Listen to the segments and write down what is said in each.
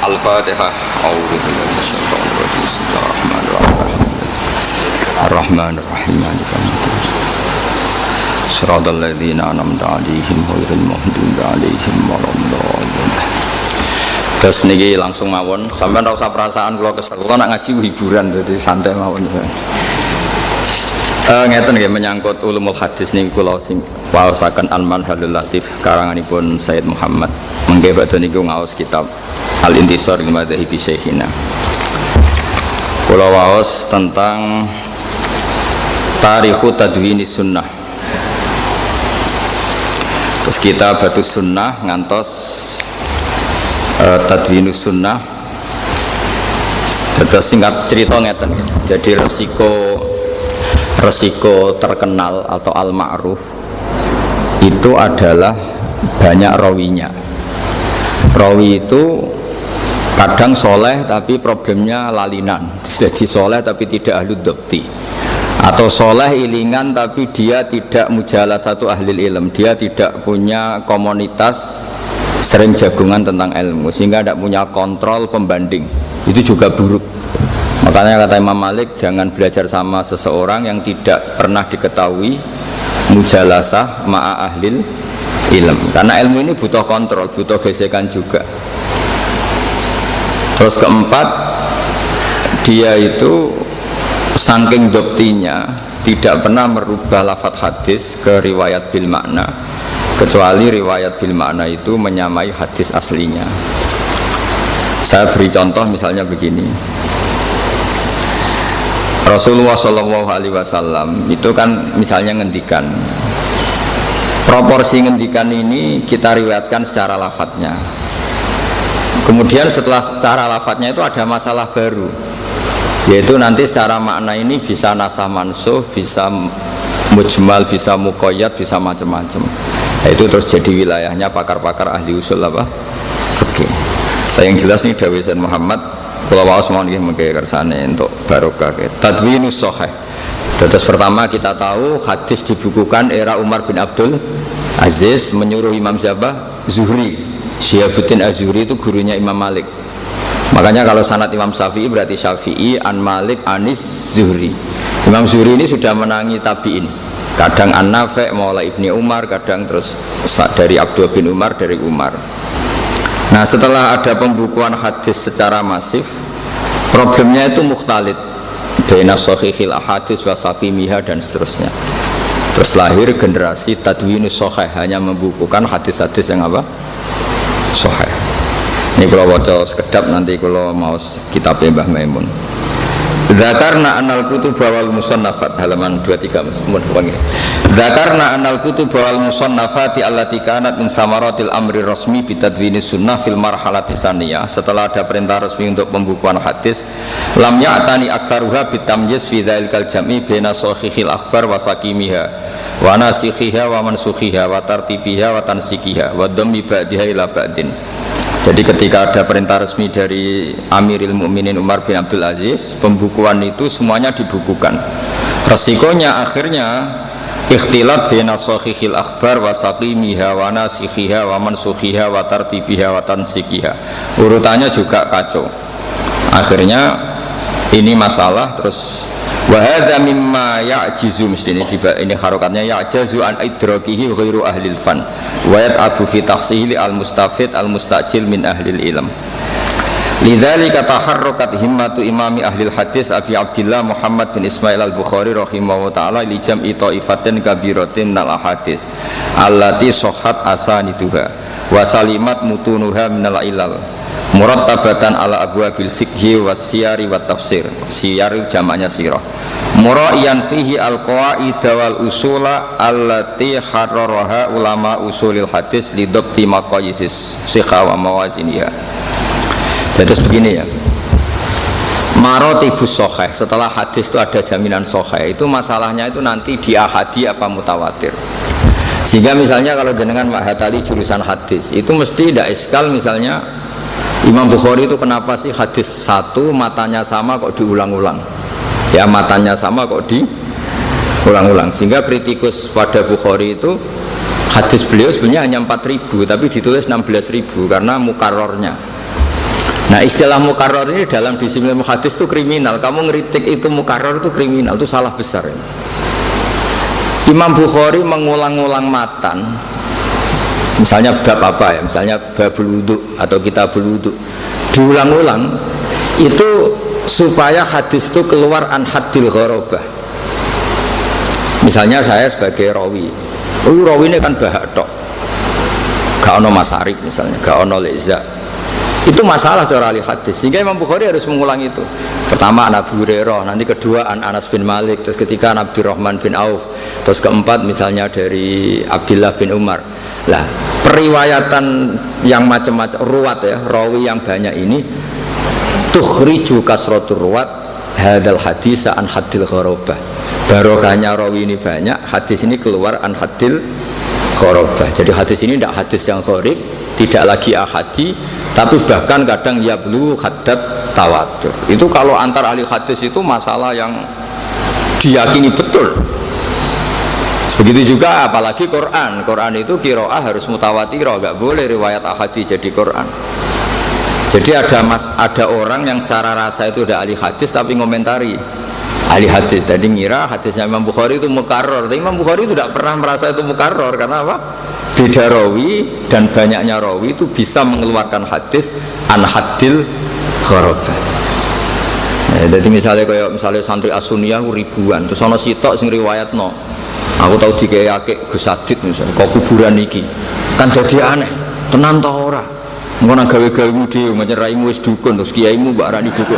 Al-Fatihah. A'udzu billahi minasyaitonir rajim. Bismillahirrahmanirrahim. Ar-Rahmanir-Rahim. Shiratal ladzina an'amta 'alaihim ghairil maghdubi 'alaihim waladdallin. Terus niki langsung mawon, sampean ora usah perasaan kula kesel. Kula nak ngaji hiburan dadi santai mawon. Ngeten nggih menyangkut ulumul hadis niki kula sing waosaken Al-Manhalul Latif karanganipun Sayyid Muhammad. Mengke badhe niku ngaos kitab Al-Intisar li Madhahibi Syekhina. Kula waos tentang Tarikhu Tadwini Sunnah. Terus kita batu sunnah ngantos Tadwinus Sunnah. Terus singkat cerita ngeten. Jadi resiko terkenal atau al-ma'ruf itu adalah banyak rawinya. Rawi itu kadang soleh tapi problemnya lalinan, jadi soleh tapi tidak ahli dhabti, atau soleh ilingan tapi dia tidak mujalah satu ahli ilm, dia tidak punya komunitas sering jagungan tentang ilmu sehingga tidak punya kontrol pembanding. Itu juga buruk. Makanya kata Imam Malik, jangan belajar sama seseorang yang tidak pernah diketahui mujalasah ma'a ahlil ilm, karena ilmu ini butuh kontrol, butuh gesekan juga. Terus keempat, dia itu saking doktinya tidak pernah merubah lafadz hadis ke riwayat bil makna, kecuali riwayat bil makna itu menyamai hadis aslinya. Saya beri contoh misalnya begini. Rasulullah SAW itu kan misalnya ngendikan, proporsi ngendikan ini kita riwayatkan secara lafadznya. Kemudian setelah secara lafadznya itu ada masalah baru, yaitu nanti secara makna ini bisa nasah mansuh, bisa mujmal, bisa muqayyad, bisa macam-macam. Itu terus jadi wilayahnya pakar-pakar ahli usul apa? Oke. Yang jelas nih dawuh Sayyid Muhammad, kalau waos mau nggih mengke kersane untuk barokah ke Tadwinus Shahih. Terus pertama kita tahu hadis dibukukan era Umar bin Abdul Aziz, menyuruh Imam Zuhri. Syihabuddin Az-Zuhri itu gurunya Imam Malik. Makanya kalau sanad Imam Syafi'i berarti Syafi'i an Malik anis Zuhri. Imam Zuhri ini sudah menangi tabi'in. Kadang An-Nafi' maula Ibni Umar, kadang terus dari Abdul bin Umar, dari Umar. Nah, setelah ada pembukuan hadis secara masif, problemnya itu mukhtalid baina shahihil ahadits wa saqimiha dan seterusnya. Terus lahir generasi Tadwinus Shahih, hanya membukukan hadis-hadis yang apa? Sahih. Ini kalau baca sekedap, nanti kalau mau kitab Mbah Maimun. Dzakarna anal kutub wal musannafat, halaman 23 mun panggil. Dzakarna anal kutub wal musannafati allati kanat min samaratil amri rasmi bi tadwinis sunnah fil marhalati saniyah. Setelah ada perintah resmi untuk pembukuan hadis, lam ya'tani aktsaruha bitamyiz fi dzalikal jam'i baina sahihil akhbar wa saqimiha wa nasikhiha wa mansukhiha wa tartibiha wa tansikiha wa dhammi ba'diha ila ba'din. Jadi ketika ada perintah resmi dari Amiril Mukminin Umar bin Abdul Aziz, pembukuan itu semuanya dibukukan. Resikonya akhirnya ikhtilat baina sahihil akhbar wa saqimiha wa nasikhiha wa mansukhiha wa tartibiha wa tansikiha. Urutannya juga kacau. Akhirnya ini masalah. Terus wa hadza mimma ya'jizu, mesti ini harokatnya ya'jazu an idrakihi ghairu ahlil fan wa yat'abu fi tahsili al-mustafid al-mustajil min ahlil ilm. Lidzalika taharrakat himmatu imami ahlil hadis Abi Abdillah Muhammad bin Ismail al-Bukhari rahimahullah ta'ala li jam'i ta'ifatin kabiratin minal ahadis allati sahhat asaniduha wa salimat mutunuha minal ilal murattabatan ala abwabil fiqhi was siyari wat tafsir. Siyar jamaknya sirah. Muraiyan fihi al-qawaid wal usula allati harraraha ulama usulil hadis li dhabti maqayisis sikha wa mawaziniha. Jadi begini ya, marotibus sahih, setelah hadis itu ada jaminan sahih, itu masalahnya itu nanti di ahadi apa mutawatir. Sehingga misalnya kalau jenengan ma'hatali jurusan hadis, itu mesti tidak iskal misalnya Imam Bukhari itu kenapa sih hadis satu matanya sama kok diulang-ulang, ya matanya sama kok diulang-ulang. Sehingga kritikus pada Bukhari itu hadis beliau sebenarnya hanya 4.000 tapi ditulis 16.000 karena mukarrornya. Nah istilah mukarrar ini dalam disiplin ilmu hadis itu kriminal. Kamu ngeritik itu mukarrar itu kriminal, itu salah besar ya. Imam Bukhari mengulang-ulang matan, misalnya bab apa ya, misalnya babul wudu atau kitabul wudu, diulang-ulang itu supaya hadis itu keluar an haddil gharabah. Misalnya saya sebagai rawi, rawi ini kan bahak tok, gak ono masarik misalnya, gak ono leza. Itu masalah cara ahli hadis, sehingga Imam Bukhari harus mengulang itu. Pertama an Abu Hurairah, nanti kedua an Anas bin Malik, terus ketiga an Abdurrahman bin Auf, terus keempat misalnya dari Abdullah bin Umar. Lah periwayatan yang macam-macam ruwat ya, rawi yang banyak ini tukhriju kasratur ruwat hadal hadis an haddil gharabah. Barokahnya rawi ini banyak, hadis ini keluar an haddil gharabah. Jadi hadis ini tidak hadis yang gharib, tidak lagi ahadi, tapi bahkan kadang yablu haddad tawatur. Itu kalau antar ahli hadis itu masalah yang diyakini betul. Begitu juga apalagi Quran. Quran itu qiraah harus mutawatirah, nggak boleh riwayat ahadi jadi Quran. Jadi ada orang yang secara rasa itu udah ahli hadis tapi ngomentari ahli hadis. Jadi ngira hadisnya Imam Bukhari itu mukarrar. Tapi Imam Bukhari itu tidak pernah merasa itu mukarrar. Karena apa? Beda rawi dan banyaknya rawi itu bisa mengeluarkan hadis an haddil gharabah. Jadi misalnya santri As-Sunniyah ribuan, terus ana sitok sing riwayatno. Aku tahu dikeyake Gus Sadid misalnya, kok kuburan iki kan jadi aneh. Tenan ta ora? Engko nang gawe-gawemu dhewe menyang raimu wis dukun terus kiaimu mbak arani dukun.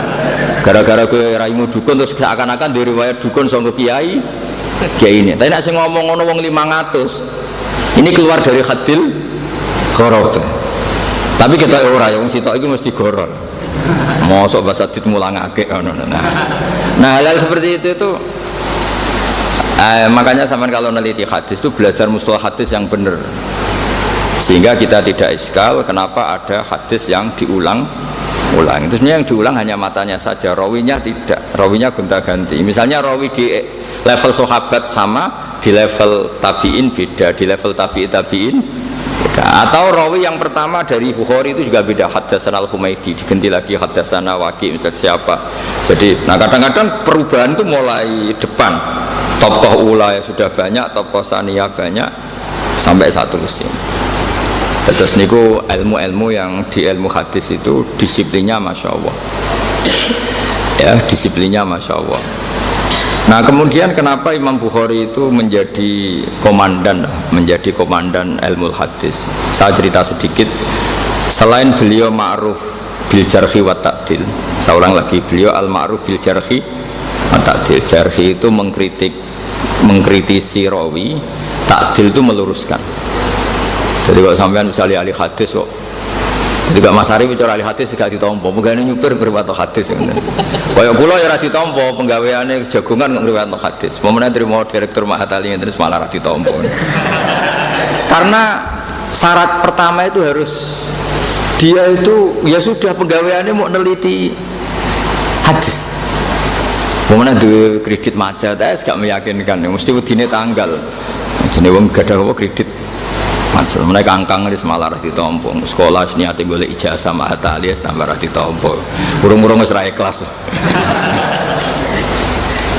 Gara-gara kowe raimu dukun terus seakan-akan dari riwayat dukun sangko kiai ini. Tapi nek sing ngomong ngono wong 500 ini keluar dari haddil gharabah. Tapi kita ora ya wong sitok iki mesti goror. Mosok bahasa Sadid mulangake ngono. Nah, hal-hal seperti itu makanya sampean kalau neliti hadis itu belajar mustalah hadis yang benar. Sehingga kita tidak iskal kenapa ada hadis yang diulang-ulang. Itu sebenarnya yang diulang hanya matanya saja, rawinya tidak, rawinya gonta-ganti. Misalnya rawi di level sahabat sama, di level tabi'in beda, di level tabi'in beda. Atau rawi yang pertama dari Bukhari itu juga beda, haddatsana al-Humaidi diganti lagi haddatsana Waqi misalnya siapa. Jadi nah kadang-kadang perubahan itu mulai depan. Tokoh ula sudah banyak, tokoh saniyah banyak sampai satu mesin. Terus niku ilmu-ilmu yang di ilmu hadis itu disiplinnya masya Allah. Ya disiplinnya masya Allah. Nah kemudian kenapa Imam Bukhari itu menjadi komandan ilmu hadis? Saya cerita sedikit. Selain beliau ma'ruf bil jarhi wa ta'dil, saya ulang lagi, beliau al ma'ruf bil jarhi wa ta'dil. Jarhi itu mengkritisi rawi, ta'dil itu meluruskan. Jadi kalau sampean misalnya ahli hadis kok, jadi gak Mas Ari bicara ahli hadis gak ditompo, penggaweane nyupir ngriwayat hadis. Kayak kula ya ora ditompo, penggaweane jagongan ngriwayat hadis. Pemene trimo direktur Mahatali terus malah ora ditompo. Karena syarat pertama itu harus dia itu ya sudah penggaweane mau neliti hadis. Pemene duwe kredit macet, gak meyakinkan, mesti wedine tanggal. Jenenge wong gadah apa kredit macet, mereka angkang wis malah ra ditampa. Sekolah niate golek ijazah Mahat alias tambah ra ditampa. Urung-urung wis ra ikhlas.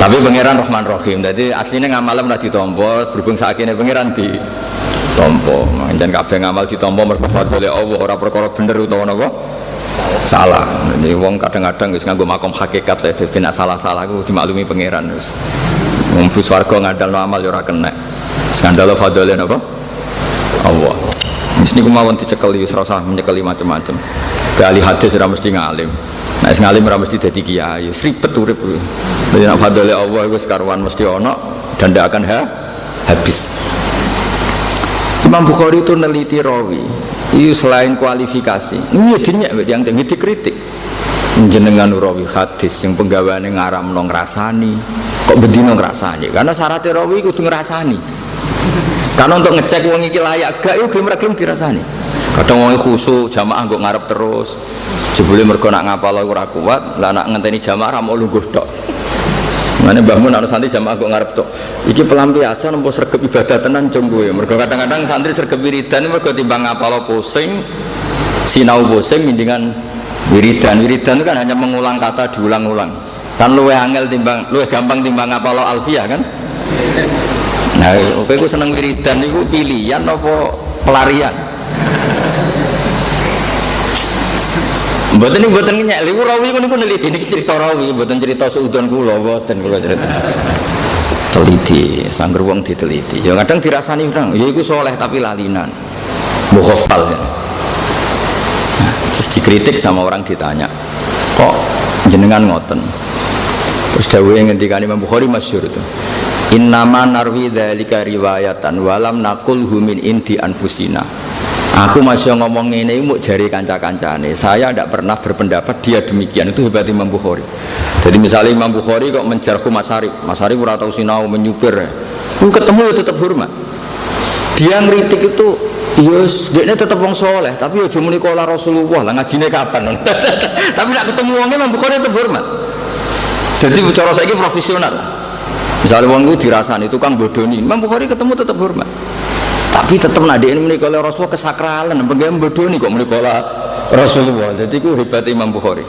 Tapi pangeran Rahman Rahim. Dadi asline ngamal ora ditampa, berhubung sakjane pangeran ditampa. Pancen kabeh ngamal ditampa mergo fadhole Allah, ora perkara bener utawa napa? Salah. Jadi wong kadang-kadang wis nganggo makom hakikat ya, dadi nek salah-salah ku dimaklumi pangeran wis. Wong bus warga ngandalno amal ya ora kena. Skandal fadhole napa? Allah. Mesti kemauan dicekeli, serasa menyekeli macam-macam. Ahli hadis ora mesti ngalim. Nek nah, ngalim ora mesti dadi kiai. Ribet urip. Dadi nek fadhole Allah iku sekaruan mesti ana dan ndak akan habis. Imam Bukhari itu neliti rawi. Itu selain kualifikasi, ini dinyak yang dikritik. Jenengan rawi hadis yang penggaweane ngaramno ngrasani, kok bedino ngrasani? Karena syarat rawi kudu ngrasani. Karena untuk ngecek wong iki layak gak yo gelem dirasani. Kadang wong khusuk jamaah nggo ngarep terus. Jebule mergo nak ngapal ora kuat, lah nak ngenteni jamaah ra mau lungguh tok. Mane Mbah Mun ana santri jamaah nggo ngarep tok. Iki pelampiasan apa sregep ibadah tenan cung kowe. Mergo kadang-kadang santri sregep wiridan mergo timbang ngapal pusing, sinau pusing mendingan Wiridan itu kan hanya mengulang kata diulang-ulang. Kan luwih angel timbang, luwih gampang timbang ngapalo alfiah kan? Nah, oke, aku seneng wiridan itu pilihan apa pelarian? Mboten nyek, lha rawi niku neliti niki cerita rawi, mboten cerita seudon kula, mboten kula cerita. Teliti, sangger wong diteliti. Ya kadang dirasani orang, ya iku soleh tapi lalinan. Mukhafal ya. Nah, terus dikritik sama orang ditanya, kok jenengan ngoten? Terus dawuhe ngendikane Imam Bukhari masyhur itu. Innama narwi dzalika riwayatan walam naqulhu min indi anfusina. Aku masih ngomong ini mau jari kanca-kancane. Saya tidak pernah berpendapat dia demikian. Itu hebat Imam Bukhari. Jadi misalnya Imam Bukhari kok menjarku Mas Arif ora tau sinau menyupir. Ketemu tetap hormat. Dia ngritik itu, yes, dia tetap wong soleh. Tapi ya cuma nikola Rasulullah lah ngajine kapan? Tapi nak ketemu wongnya Imam Bukhari tetap hormat. Jadi cara saya ini profesional. Misalnya wong itu dirasani tukang bodoni, Imam Bukhari ketemu tetap hormat. Tapi tetap nadi ini menikah Rasulullah kesakralan, bagaimana bodoh nih kok menikah Rasulullah. Jadi itu hebat Imam Bukhari.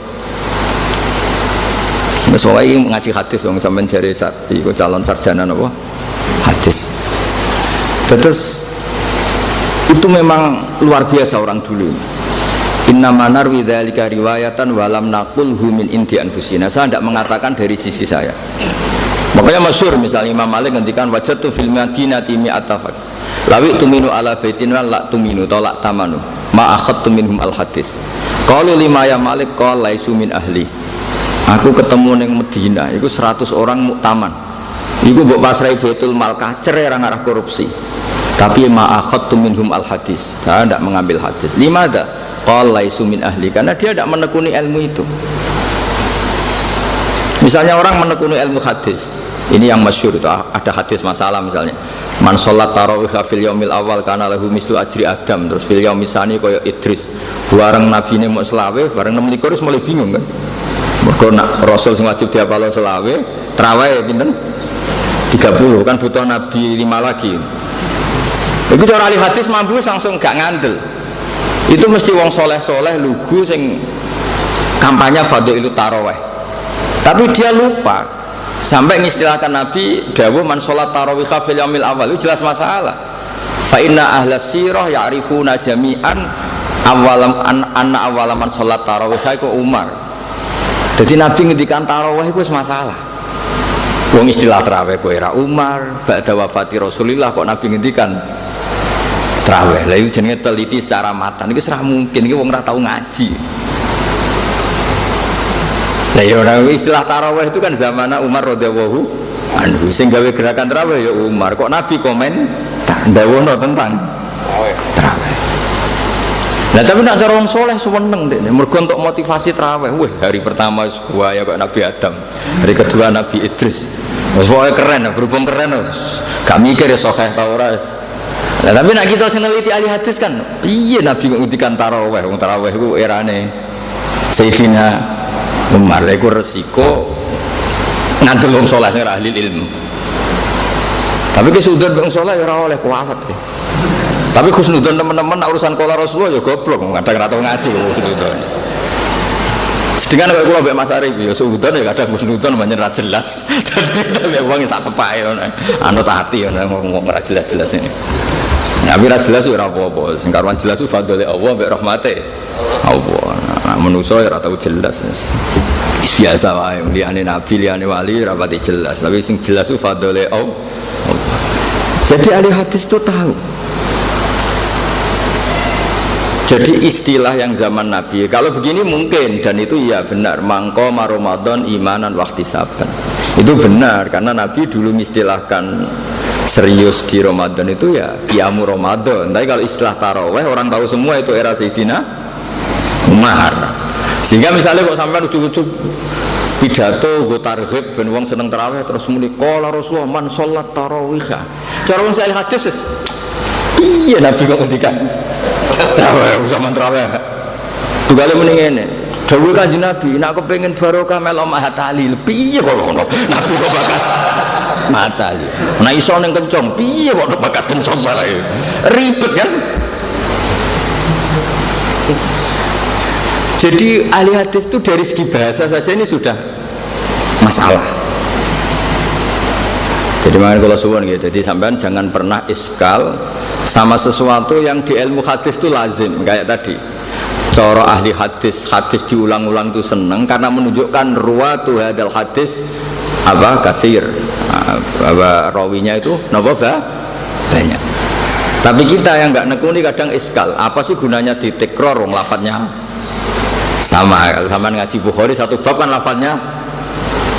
Soalnya ngaji hadis dong sampai jari ikut calon sarjana apa hadis. Terus itu memang luar biasa orang dulu. Inna manar widzalika riwayatan walam naqulhu min indi anfusina. Saya tidak mengatakan dari sisi saya. Makanya masyhur misalnya Imam Malik ngendikan wajadtu fil madinati mi'atafak. Lawi tuminu ala baitin wa la tuminu tolak tamanu ma akhadtu minhum al hadis. Qalu lima ya Malik qala laisu min ahli. Aku ketemu ning Madinah iku 100 orang muktaman. Iku mbok pasrai Baitul Mal kacer ora ngarah korupsi. Tapi ma akhadtu minhum al hadis. Saya tidak mengambil hadis. Limada qala laisu min ahli karena dia tidak menekuni ilmu itu. Misalnya orang menekuni ilmu hadis. Ini yang masyhur itu ada hadis masalah misalnya. Man sholat tarawih fil yaumil awal kana lahu mislu ajri Adam, terus fil yaumil tsani kaya Idris. Bareng nabine mau selawe, bareng 26 mulai bingung kan. Mergo nak rasul sing wajib diapalo selawe, tarawih pinten? 30 kan butuh nabi 5 lagi. Iku cara ahli hadis mampu langsung gak ngandel. Itu mesti wong soleh-soleh lugu sing kampanye fadhilul tarawih. Tapi dia lupa sampai mengistilahkan Nabi dawuh man sholat tarawih fil yaumil awal itu jelas masalah. Fa inna ahla sirah ya'rifuna jami'an awalam anna awalam man sholat tarawih itu Umar. Jadi Nabi ngendikan tarawih itu masalah. Wong istilah tarawih ku era Umar, ba'da wafati Rasulillah kok Nabi ngendikan tarawih. Lah itu jenenge teliti secara matan. Iki serah mungkin iki wong ora tau ngaji. Nah, ya orang istilah tarawih itu kan zamana Umar radhiyallahu anhu sing gawe gerakan tarawih ya Umar. Kok Nabi komen ndawuhno tentang tarawih. Nah, tapi nak cara wong saleh seneng dene mergo untuk motivasi tarawih. Wah, hari pertama gua ya kok Nabi Adam, hari kedua Nabi Idris. Wes pokoke keren, berhubung keren gak mikir ya sahih ta ora. Nah, tapi nak kita sing neliti ahli hadis kan, iya Nabi ngendikan tarawih, wong tarawih iku erane Sayyidina Umar. Iku resiko ngantul wong saleh sing ahli ilmu. Tapi kesudon wong saleh ora oleh kualat. Tapi khusnudon teman-teman urusan kola Rasulullah ya goblok, kadang ora tau ngaji khusnudon. Sedingan kok kula mbek Mas Arif ya sudon ya kadang khusnudon pancen ra jelas. Dadi wong sak tepake ngono. Anut ati ngono ngomong ora jelas-jelas ini. Ya ora jelas ora apa-apa. Sing karuan jelas ku fadhole Allah mbek rahmate Allah. Nah, manusia ya tahu jelas. Biasa wae liyane nabi liyane wali ora pati jelas, tapi sing jelas ku fadhole Allah. Jadi ahli hadis itu tahu. Jadi istilah yang zaman Nabi kalau begini mungkin dan itu ya benar mangqama Ramadan imanan wahtisaban. Itu benar karena Nabi dulu mengistilahkan serius di Ramadan itu ya qiyamu Ramadan. Tapi kalau istilah tarawih orang tahu semua itu era Sayyidina Umar. Sehingga misalnya kok sampai ujuk-ujuk pidato go targhib ben wong seneng tarawih terus muni qala Rasulullah man sholat tarawih. Cara wong ahli hadis iya Nabi kok ngendikan tarawih zaman tarawih. Tugale muni ngene. Dawuh Kanjeng Nabi, nek aku pengen barokah melok mahat tahlil. Piye kok ngono? Nabi kok bakas matali. Nek iso ning kencong, piye kok bakas kencong bae. Ribet kan? Jadi ahli hadis itu dari segi bahasa saja ini sudah masalah. Jadi makanya kalau suwon gitu, jadi sampean jangan pernah iskal sama sesuatu yang di ilmu hadis itu lazim kayak tadi. Cara ahli hadis, hadis diulang-ulang itu seneng karena menunjukkan ruwatu hadal hadis apa katsir, apa rawinya itu napa banyak. Tapi kita yang nggak nekuni kadang iskal, apa sih gunanya ditikror wong lafadznya sama. Kalau sampean ngaji Bukhari satu bab kan lafadznya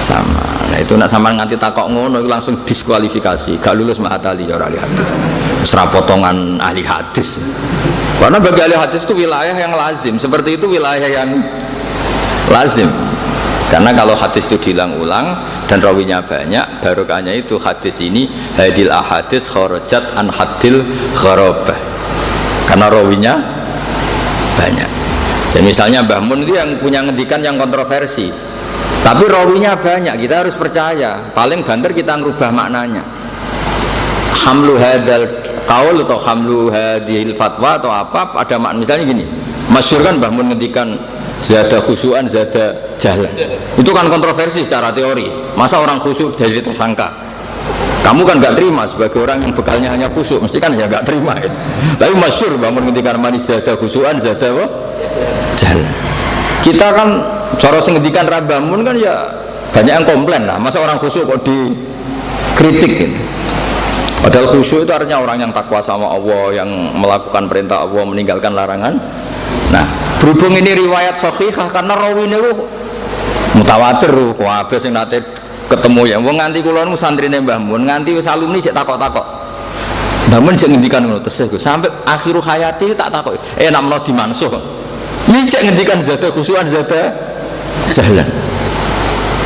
sama. Nah itu nak sampean nganti takok ngono itu langsung diskualifikasi, gak lulus mahatali ya ahli hadis. Serap potongan ahli hadis. Karena bagi ahli hadis itu wilayah yang lazim, seperti itu wilayah yang lazim. Karena kalau hadis itu diulang-ulang dan rawinya banyak, barokahnya itu hadis ini hadil ahadis kharajat an hadil gharabah. Karena rawinya banyak. Dan misalnya Mbah Mun itu yang punya ngendikan yang kontroversi, tapi rawinya banyak, kita harus percaya. Paling banter kita ngerubah maknanya. Hamlu hadal kaul atau hamlu hadil fatwa atau apa, ada makna. Misalnya gini, masyhur kan Mbah Mun ngendikan zada khusyuan zada jalan. Itu kan kontroversi secara teori. Masa orang khusyuk jadi tersangka? Kamu kan nggak terima sebagai orang yang bekalnya hanya khusyuk, mesti kan ya nggak terima. Gitu. Tapi masyhur Mbah Mun ngendikan manis zada khusyuan zada apa? Jalan. Kita kan cara ngendikan Mbah Mun kan ya banyak yang komplain lah. Masa orang khusyuk kok dikritik gitu. Padahal khusyuk itu artinya orang yang takwa sama Allah, yang melakukan perintah Allah, meninggalkan larangan. Nah, berhubung ini riwayat sahihah karena rawine lu mutawatir lu, kabeh sing nate ketemu ya. Wong nganti kula nu santrine Mbah Mun, nganti wis alumni sik takok-takok. Mbah Mun sik ngendikan ngono tesih sampai akhiru hayati tak takok. Nak menawa dimansuh. Ini sik ngendikan zada khusyuan zada jalan.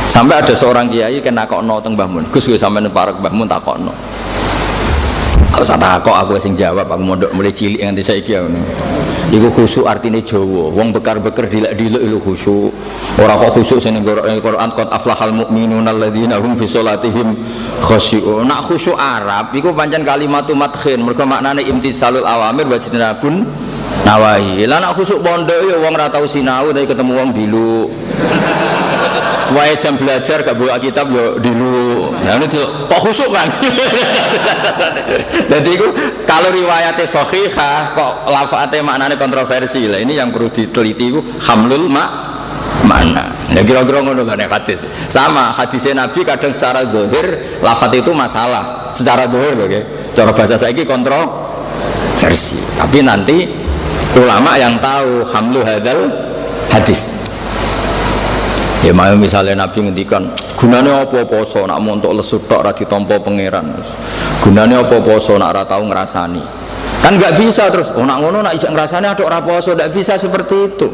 Sampai ada seorang kiai kena takokno teng Mbah Mun. Gus kowe sampeyan parek Mbah Mun takokno. Aku sak takok aku sing jawab, aku mondok mulai cilik nganti saiki ngono. Iku khusyuk artine Jawa. Wong bekar-beker dilek-dilek lho khusyuk. Ora kok khusyuk sing ngorok Quran qad aflahal mu'minuna alladzina hum fi sholatihim khashi'un. Nak khusyuk Arab iku pancen kalimatu madkhin, mergo maknane imtisalul awamir wa jinabun nawahi. Lah nak khusyuk pondok ya wong ora tau sinau tapi ketemu wong dilu. Wae jam belajar gak buka kitab yo dilu. Nah ini kok khusyuk kan? Jadi itu kalau riwayatnya sahihah kok lafadznya maknanya kontroversi lah. Ini yang perlu diteliti itu hamlul makna. Ya kira-kira ngono kan hadis. Sama hadisnya Nabi kadang secara zahir lafadz itu masalah. Secara zahir loh, okay? Cara bahasa saiki kontroversi. Tapi nanti ulama yang tahu hamlu hadal hadis. Ya misalnya Nabi ngendikan gunanya apa poso nak mau untuk lesu tok ra ditampa pangeran. Gunanya apa poso nak ra tau ngrasani. Kan nggak bisa terus nak ngono nak ijak ngrasani aduk ra poso, ndak bisa seperti itu.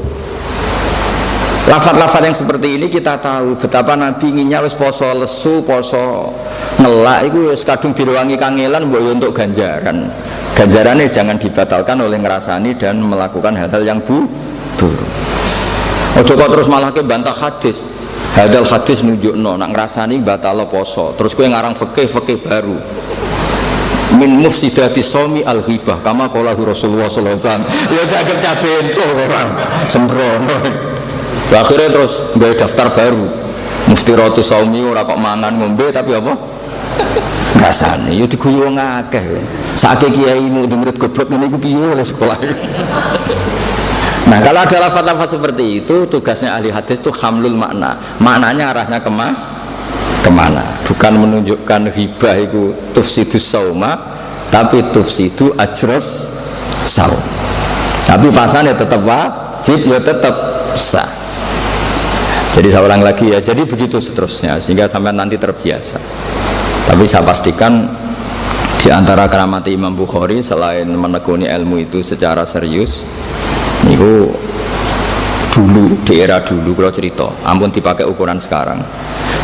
Lafaz-lafaz yang seperti ini kita tahu betapa Nabi inginnya wis poso lesu, poso ngelak itu wis kadung direwangi kangelan mbok untuk ganjaran. Ganjarannya jangan dibatalkan oleh ngrasani dan melakukan hal-hal yang buruk. Ojo kok terus malah ke bantah hadis. Hadal hadis nunjukno nak ngrasani batal poso. Terus kowe ngarang fikih baru. Min mufsidati shaumi al ghibah kama qala Rasulullah sallallahu alaihi wasallam. Ya jaget cabento orang sembrono. Akhirnya terus gawe daftar baru. Muftiratu shaumi ora kok mangan ngombe tapi apa? Ngrasani. Ya diguyu wong akeh. Saiki kiai murid goblok ngene iku piye oleh sekolah. Nah kalau ada lafaz-lafaz seperti itu tugasnya ahli hadis itu hamlul makna. Maknanya arahnya kemana? Bukan menunjukkan hibah itu tufsidus sauma, tapi tufsidu ajros saum. Tapi pasannya tetap wajib, ya tetap sah. Jadi saya ulang lagi ya, jadi begitu seterusnya sehingga sampai nanti terbiasa. Tapi saya pastikan di antara keramat Imam Bukhari selain menekuni ilmu itu secara serius, itu dulu di era dulu kalau cerita, ampun dipakai ukuran sekarang.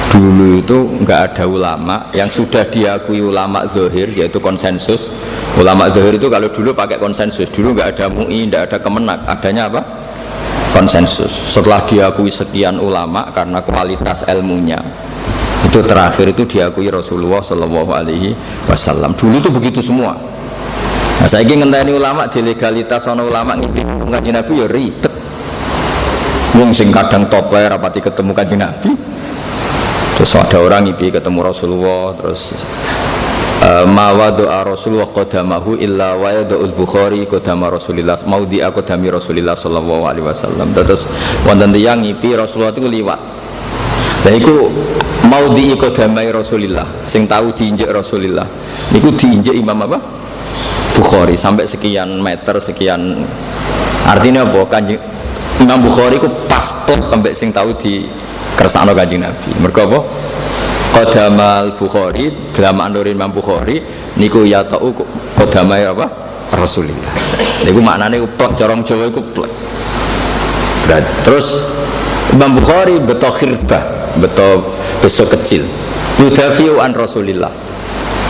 Dulu itu nggak ada ulama yang sudah diakui ulama zahir, yaitu konsensus. Ulama zahir itu kalau dulu pakai konsensus, dulu nggak ada MUI, nggak ada Kemenak, adanya apa? Konsensus. Setelah diakui sekian ulama karena kualitas ilmunya, itu terakhir itu diakui Rasulullah Shallallahu Alaihi Wasallam. Dulu itu begitu semua. Nah, saya ingin ngenteni ulama di legalitas, ono ulama ngikuti Nabi ya ribet. Wong sing kadang tope rapati ketemu Kanjeng Nabi. Terus ada orang ngipi ketemu Rasulullah, terus mawadu'a Rasulullah qadamahu illa wa yadul Bukhari qadama Rasulillah maudhi'a qadami Rasulillah sallallahu alaihi wasallam. Terus wonten tiyang ngipi Rasulullah itu liwat. Lah iku maudhi'i qadamai Rasulillah sing tahu diinjek Rasulillah. Niku diinjek Imam apa? Bukhari sampai sekian meter sekian. Artinya apa? Kanjeng Imam Bukhari ku pas plek sampai sing tahu di kersane Kanjeng Nabi. Mergo apa? Qadamal Bukhari dalam andurin Imam Bukhari niku ya tau qadamai apa? Rasulillah. Niku maknane plek corong Jawa iku plek. Berat. Terus Imam Bukhari beto khirbah, beto besok kecil. Yudafi'u an Rasulillah.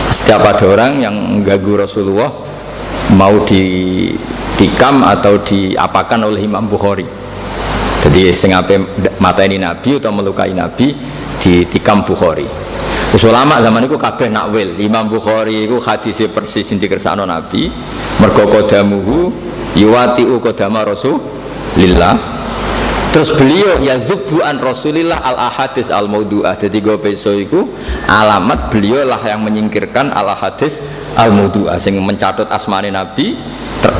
Setiap ada orang yang mengganggu Rasulullah mau ditikam atau diapakan oleh Imam Bukhari. Jadi sing ape mateni Nabi atau melukai Nabi ditikam Bukhari. Terus ulama zaman itu kabeh nakwil Imam Bukhari itu hadisnya persis sing dikersakno Nabi mergo qadamuhu yuwati'u qadama Rasulillah. Terus beliau yazubbu an Rasulillah al ahadis al maudu'ah. Jadi go peso iku alamat beliau lah yang menyingkirkan al ahadis al maudu'ah sing mencatut asmane Nabi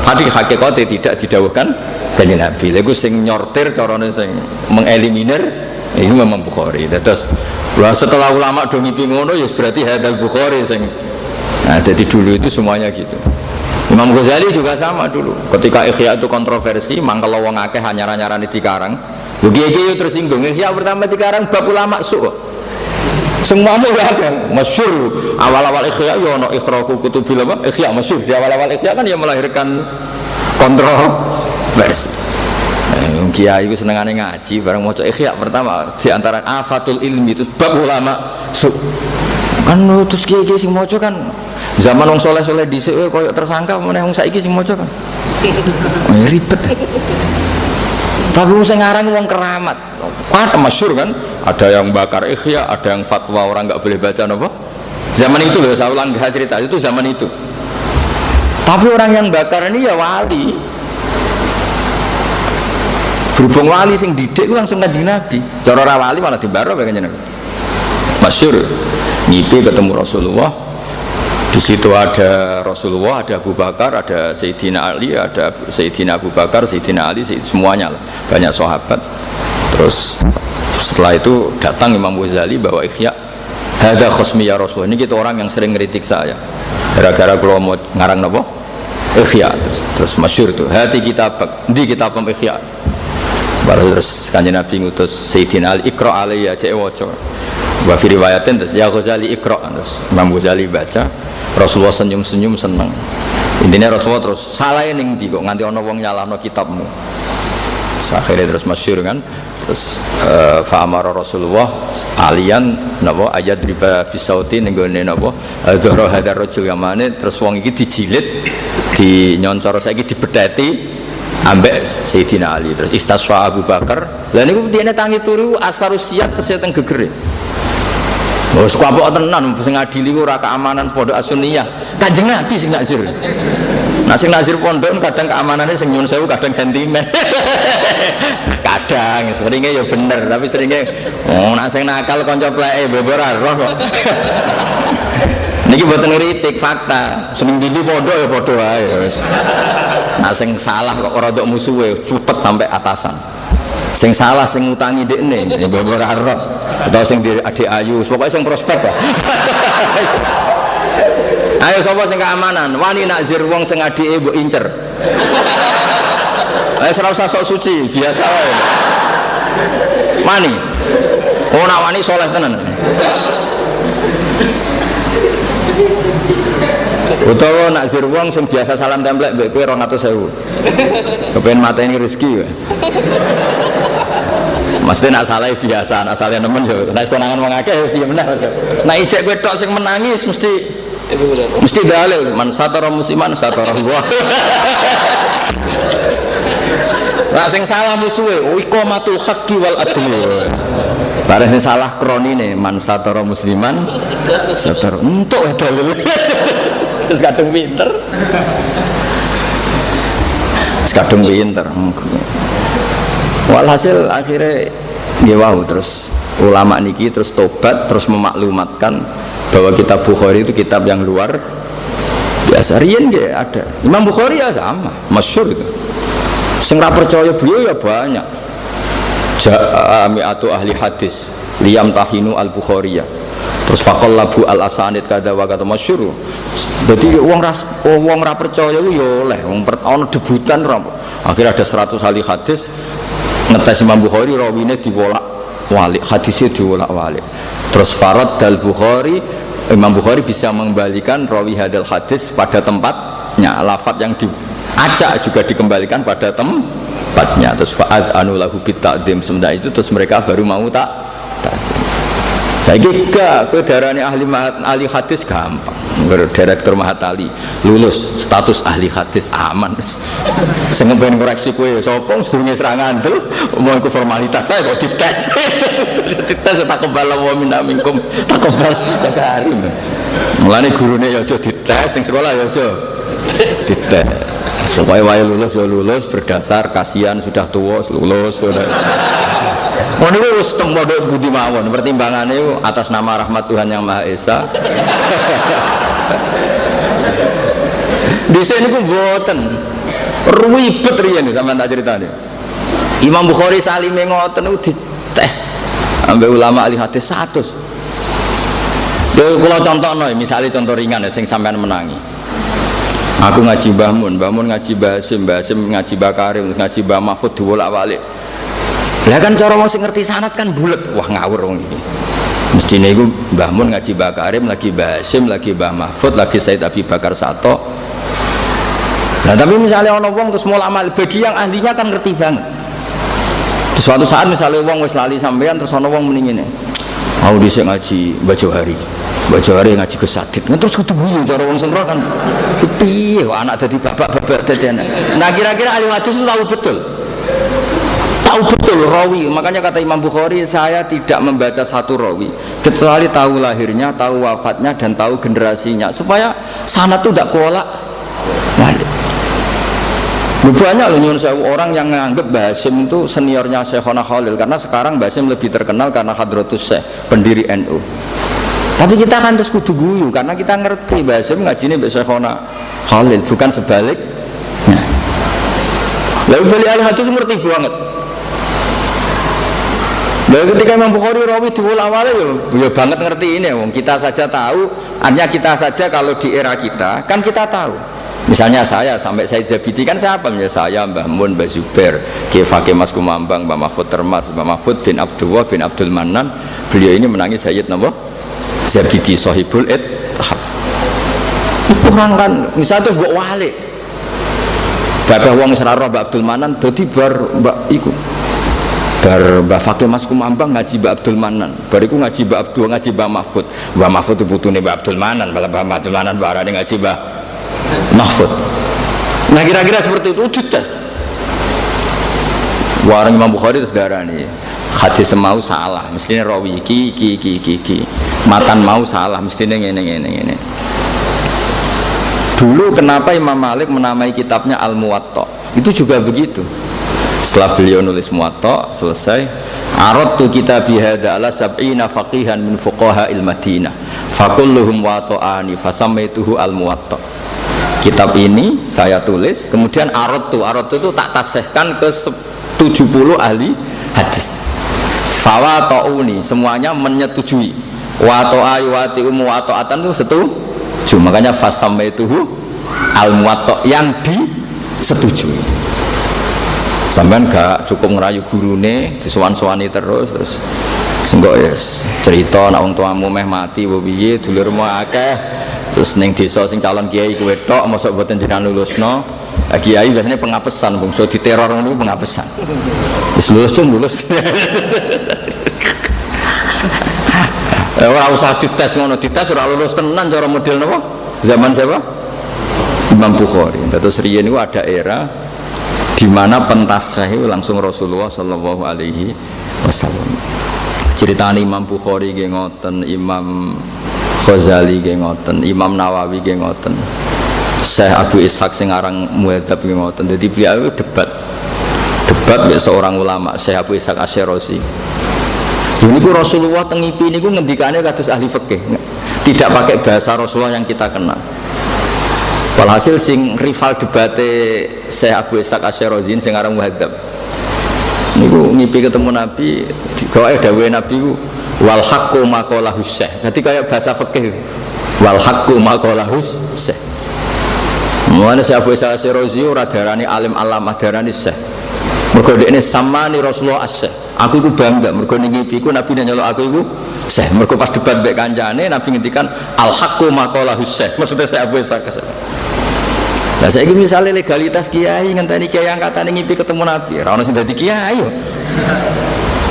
tadi hakikate tidak didhawuhkan kanjeng Nabi. Lha iku sing nyortir carane sing mengeliminir itu memang Bukhari. Terus setelah ulama do ngipi ngono ya berarti hadal Bukhari sing nah jadi dulu itu semuanya gitu. Imam Ghazali juga sama dulu. Ketika Ihya itu kontroversi, mangkel wong akeh anyar-anyarane dikarang. Lho kiye-kiye tersinggung. Ihya pertama dikarang bab ulama su. Semuanya ada masyhur. Awal-awal Ihya ya ono ikhraqu kutubil apa? Ihya masyhur. Di awal-awal Ihya kan ya melahirkan kontroversi. Kiai itu senengane ngaji bareng maca Ihya pertama di antara afatul ilmi itu bab ulama su. Kan terus kiye-kiye sing maca kan zaman wong soleh-soleh dhisik koyo tersangka meneh wong saiki sing maca kan. Ribet. Tapi wong sing ngarang wong keramat. Kan masyhur kan, ada yang bakar Ihya, ada yang fatwa orang enggak boleh baca napa? Zaman itu loh, saya ulang cerita itu zaman itu. Tapi orang yang bakar ini ya wali. Berhubung wali sing didik langsung Kanjeng Nabi. Cara ora wali malah dibaro kaya Kanjeng Nabi. Masyhur ngipi ketemu Rasulullah. Di situ ada Rasulullah, ada Abu Bakar, ada Sayyidina Ali, ada Sayyidina Abu Bakar, Sayyidina Ali, semuanya lah, banyak sahabat. Terus setelah itu datang Imam Ghazali bawa Ihya. Hada khosmi ya Rasulullah. Ini kita orang yang sering ngeritik saya. Gara-gara kalau mau ngarang napa? Ihya. Terus masyhur tuh. Hati kitab di kitab Ihya. Baru terus Kanjeng Nabi ngutus Sayyidina Ali Iqra alayya cek waca. Wa fi riwayatin terus ya Ghazali Iqra. Terus Imam Ghazali baca. Rasulullah senyum-senyum seneng. Intinya Rasulullah terus salah ning ndi kok nganti ana wong nyalahno kitabmu. Akhirnya terus masyhur kan. Terus fa amara Rasulullah alian napa ayat riba bisauti ning gone napa dzara hadar rajul yamane terus wong iki dijilid dinyoncor saiki dibetheti ambek Sayyidina Ali. Terus istasfa Abu Bakar. Lah niku dene tangi turu asarusiat terus teng gegere. Oh, sekapok tenan sing ngadili ku ora keamanan pondok As-Sunniyah. Kanjeng Nabi sing nazir. Nah sing nazir pondok kadang keamanannya sing nyun sewu kadang sentimen. Kadang seringnya ya bener tapi seringnya nak sing nakal kanca pleke bebor roh kok. Niki mboten ngritik fakta. Sing dindi pondok ya padha wae wis. Nah sing salah kok ora nduk musuhe cupet sampai atasan. Sing salah sing ngutangi dekne ya bebor roh. Atau sing di adik ayu, pokoknya sing prospek lah. Ayo sapa sing keamanan? Wani nakzir wong sing adike mbok incer. Ayo ora usah sok suci, biasa wae. Wani. Oh nak wani saleh tenan. Utawa nakzir wong sing biasa salam templek mbek kowe 200.000. Kepen mateni rezeki wae. Maksudnya nak salah biasa, nak salah nemen yo. Nek konangan wong akeh piye meneh. Nek ijek kowe tok sing menangis mesti dalil man satara musliman satara Allah. Lah sing salah musuhe iqamatul haqqi wal adli. Bareng sing salah kronine man satara musliman satara entuk dalil. Terus kadung pinter. Terus kadung pinter. Walhasil akhirnya ya wow, terus ulama niki terus tobat, terus memaklumatkan bahwa kitab Bukhari itu kitab yang luar biasa. Riyen nggih ada Imam Bukhari ya sama, masyhur itu. Sing ra percaya beliau ya banyak. Jami'atu ahli hadis liyam tahinu al-Bukhariya. Terus faqallabu al-asanid kada wa kada masyhur. Dadi wong ra percaya ku ya oleh wong ana debutan ra. Akhirnya ada 100 ahli hadis ngetes Imam Bukhari, rawine diwolak-walik, hadisnya diwolak-walik. Terus farad dal Bukhari, Imam Bukhari bisa mengembalikan rawi hadal hadis pada tempatnya, lafaz yang diacak juga dikembalikan pada tempatnya. Terus fa'ad anulahu bita'dim, sementara itu terus mereka baru mau ta'dim. Saya kira kedarane ahli hadis gampang. Direktur Mahatali lulus status ahli hadis aman. Sing pengen koreksi kowe sapa sedurunge serangan tuh mau iku formalitas saya kok dites. Dites tak kebal wa minkum tak kebal karim. Mulane gurune ya aja dites, sing sekolah ya aja dites. Supaya wae lulus ya lulus berdasar kasihan sudah tua lulus. Ngono kuwi wis teng modok budi mawon, pertimbangane atas nama rahmat Tuhan yang Maha Esa. Dhisik niku mboten ribet riyen sampean tak critane. Imam Bukhari salime ngoten niku dites ambek ulama ahli hadis 100. Lho kula contohno misale contoh ringan sing sampean menangi. Aku ngaji Mbah Mun ngaji Mbah Hasim ngaji Mbah Karim, ngaji Mbah Mahfud diwolak-walik. Lah kan cara wong sing ngerti sanad kan bulet, wah ngawur wong iki. Mestine iku Mbah Mun ngaji Mbah Karim, lagi Mbah Hasim, lagi Mbah Mahfud, lagi Said Abi Bakar Sato. Nah tapi misalnya ana wong terus mulai amal bagi yang ahlinya kan ngerti banget. Terus suatu saat misalnya wong wis lali sampean terus ana wong muni ngene. Aku dhisik ngaji Mbah Johari. Mbah Johari ngaji Gus Sadid. Terus kudu guyu cara wong sentro kan. Piye kok anak dadi bapak-bapak dadi anak. Nah kira-kira ahli hadis itu tahu betul. Tahu betul rawi, makanya kata Imam Bukhari saya tidak membaca satu rawi kecuali tahu lahirnya, tahu wafatnya dan tahu generasinya supaya sanad itu tidak kolak balik. Banyak loh nyuwun sewu orang yang menganggap Mbah Hasim itu seniornya Syekhona Khalil karena sekarang Mbah Hasim lebih terkenal karena Hadratus Syekh pendiri NU. Tapi kita kan terus kudu guyu karena kita ngerti Mbah Hasim ngajine mbek Syekhona Khalil bukan sebaliknya. Lalu beli al-hadis ngerti banget. Lalu ketika Imam Bukhari rawi diwolak-walik ya banget ngerti ini wong kita saja tahu, hanya kita saja kalau di era kita kan kita tahu. Misalnya saya sampai Said Zabidi kan siapa? Ya saya Mbah Mun, Mbah Zubair, Kiai Fakih Mas Kumambang, Mbah Mahfud Termas, Mbah Mahfud bin Abdullah bin Abdul Manan. Beliau ini menangi Sayyid napa? Zabidi Sahibul Ithaf. Itu orang kan misalnya terus mbok walik. Babah wong seraro Mbah Abdul Manan dadi bar Mbak iku. Bar Mbah Fakih Mas Kumambang ngaji Mbah Abdul Manan. Bariku ngaji Mbah Abdul ngaji Mbah Mahfud. Mbah Mahfud itu putune Mbah Abdul Manan, malah Mbah Abdul Manan barane ngaji Mbah Mahfud. Nah kira-kira seperti itu judes. Warang Imam Bukhari itu saudara nih hadis mau salah mestinya rawi ki matan mau salah mestinya ngene. Dulu kenapa Imam Malik menamai kitabnya Al-Muwatta itu juga begitu. Setelah beliau nulis Muwatta selesai aradtu kitabi hadza ala sab'ina faqihan min fuqaha il-Madinah fakulluhum wata'ani fasammaituhu Al-Muwatta. Kitab ini saya tulis kemudian aradtu itu tak tasihkan ke 70 ahli hadis. Fawata'uni semuanya menyetujui. Wata'ai wati'um wata'atan itu setuju. Makanya fasammaituhu Al-Muwatta yang disetujui. Sampean gak cukup ngerayu gurune disuwan-suwani terus senggok yes cerita nek wong tuamu meh mati wo piye dulurmu akeh terus ning desa sing calon kiai kowe tok mosok mboten jenengan lulusno. Kiai biasanya pengapesan bangsa diteror niku pengapesan. Wis lulus. Ora usah dites ngono, dites ora lulus tenan cara model napa? Zaman siapa? Imam Bukhari. Terus riyen niku ada era di mana pentasih langsung Rasulullah Shallallahu Alaihi Wasallam. Ceritanya Imam Bukhari nggih ngoten, Imam Ghazali nggih ngoten, Imam Nawawi nggih ngoten, Syekh Abu Ishaq sing aran Muhadzab nggih ngoten. Jadi beliau debat debat ya seorang ulama Syekh Abu Ishaq Asy-Syirazi. Ini ku Rasulullah tengipi ini ku ngendikane kados ahli fikih, tidak pakai bahasa Rasulullah yang kita kenal. Walhasil sing rival debate Syekh Abu Ishaq Asy-Syirazi sing aran Muhadzab. Niku ngipi ketemu Nabi, gawe dawuhe Nabi ku wal haqqu maqalahu Syekh. Dadi kayak bahasa fikih. Wal haqqu maqalahu Syekh. Mulane Syekh Abu Ishaq Asy-Syirazi ora darani alim alamah, darani Syekh. Mergo dekne samani Rasulullah Syekh. Aku iku bangga mergo ning ngipi ku Nabi nyeluk aku iku Syekh. Mergo pas debat mbek kancane Nabi ngendikan al haqqu maqalahu Syekh. Maksudnya Syekh Abu Ishaq. Lah saiki misale legalitas kiai ngenteni kiai angkatane ngipi ketemu Nabi, ora ono sing dadi kiai yo.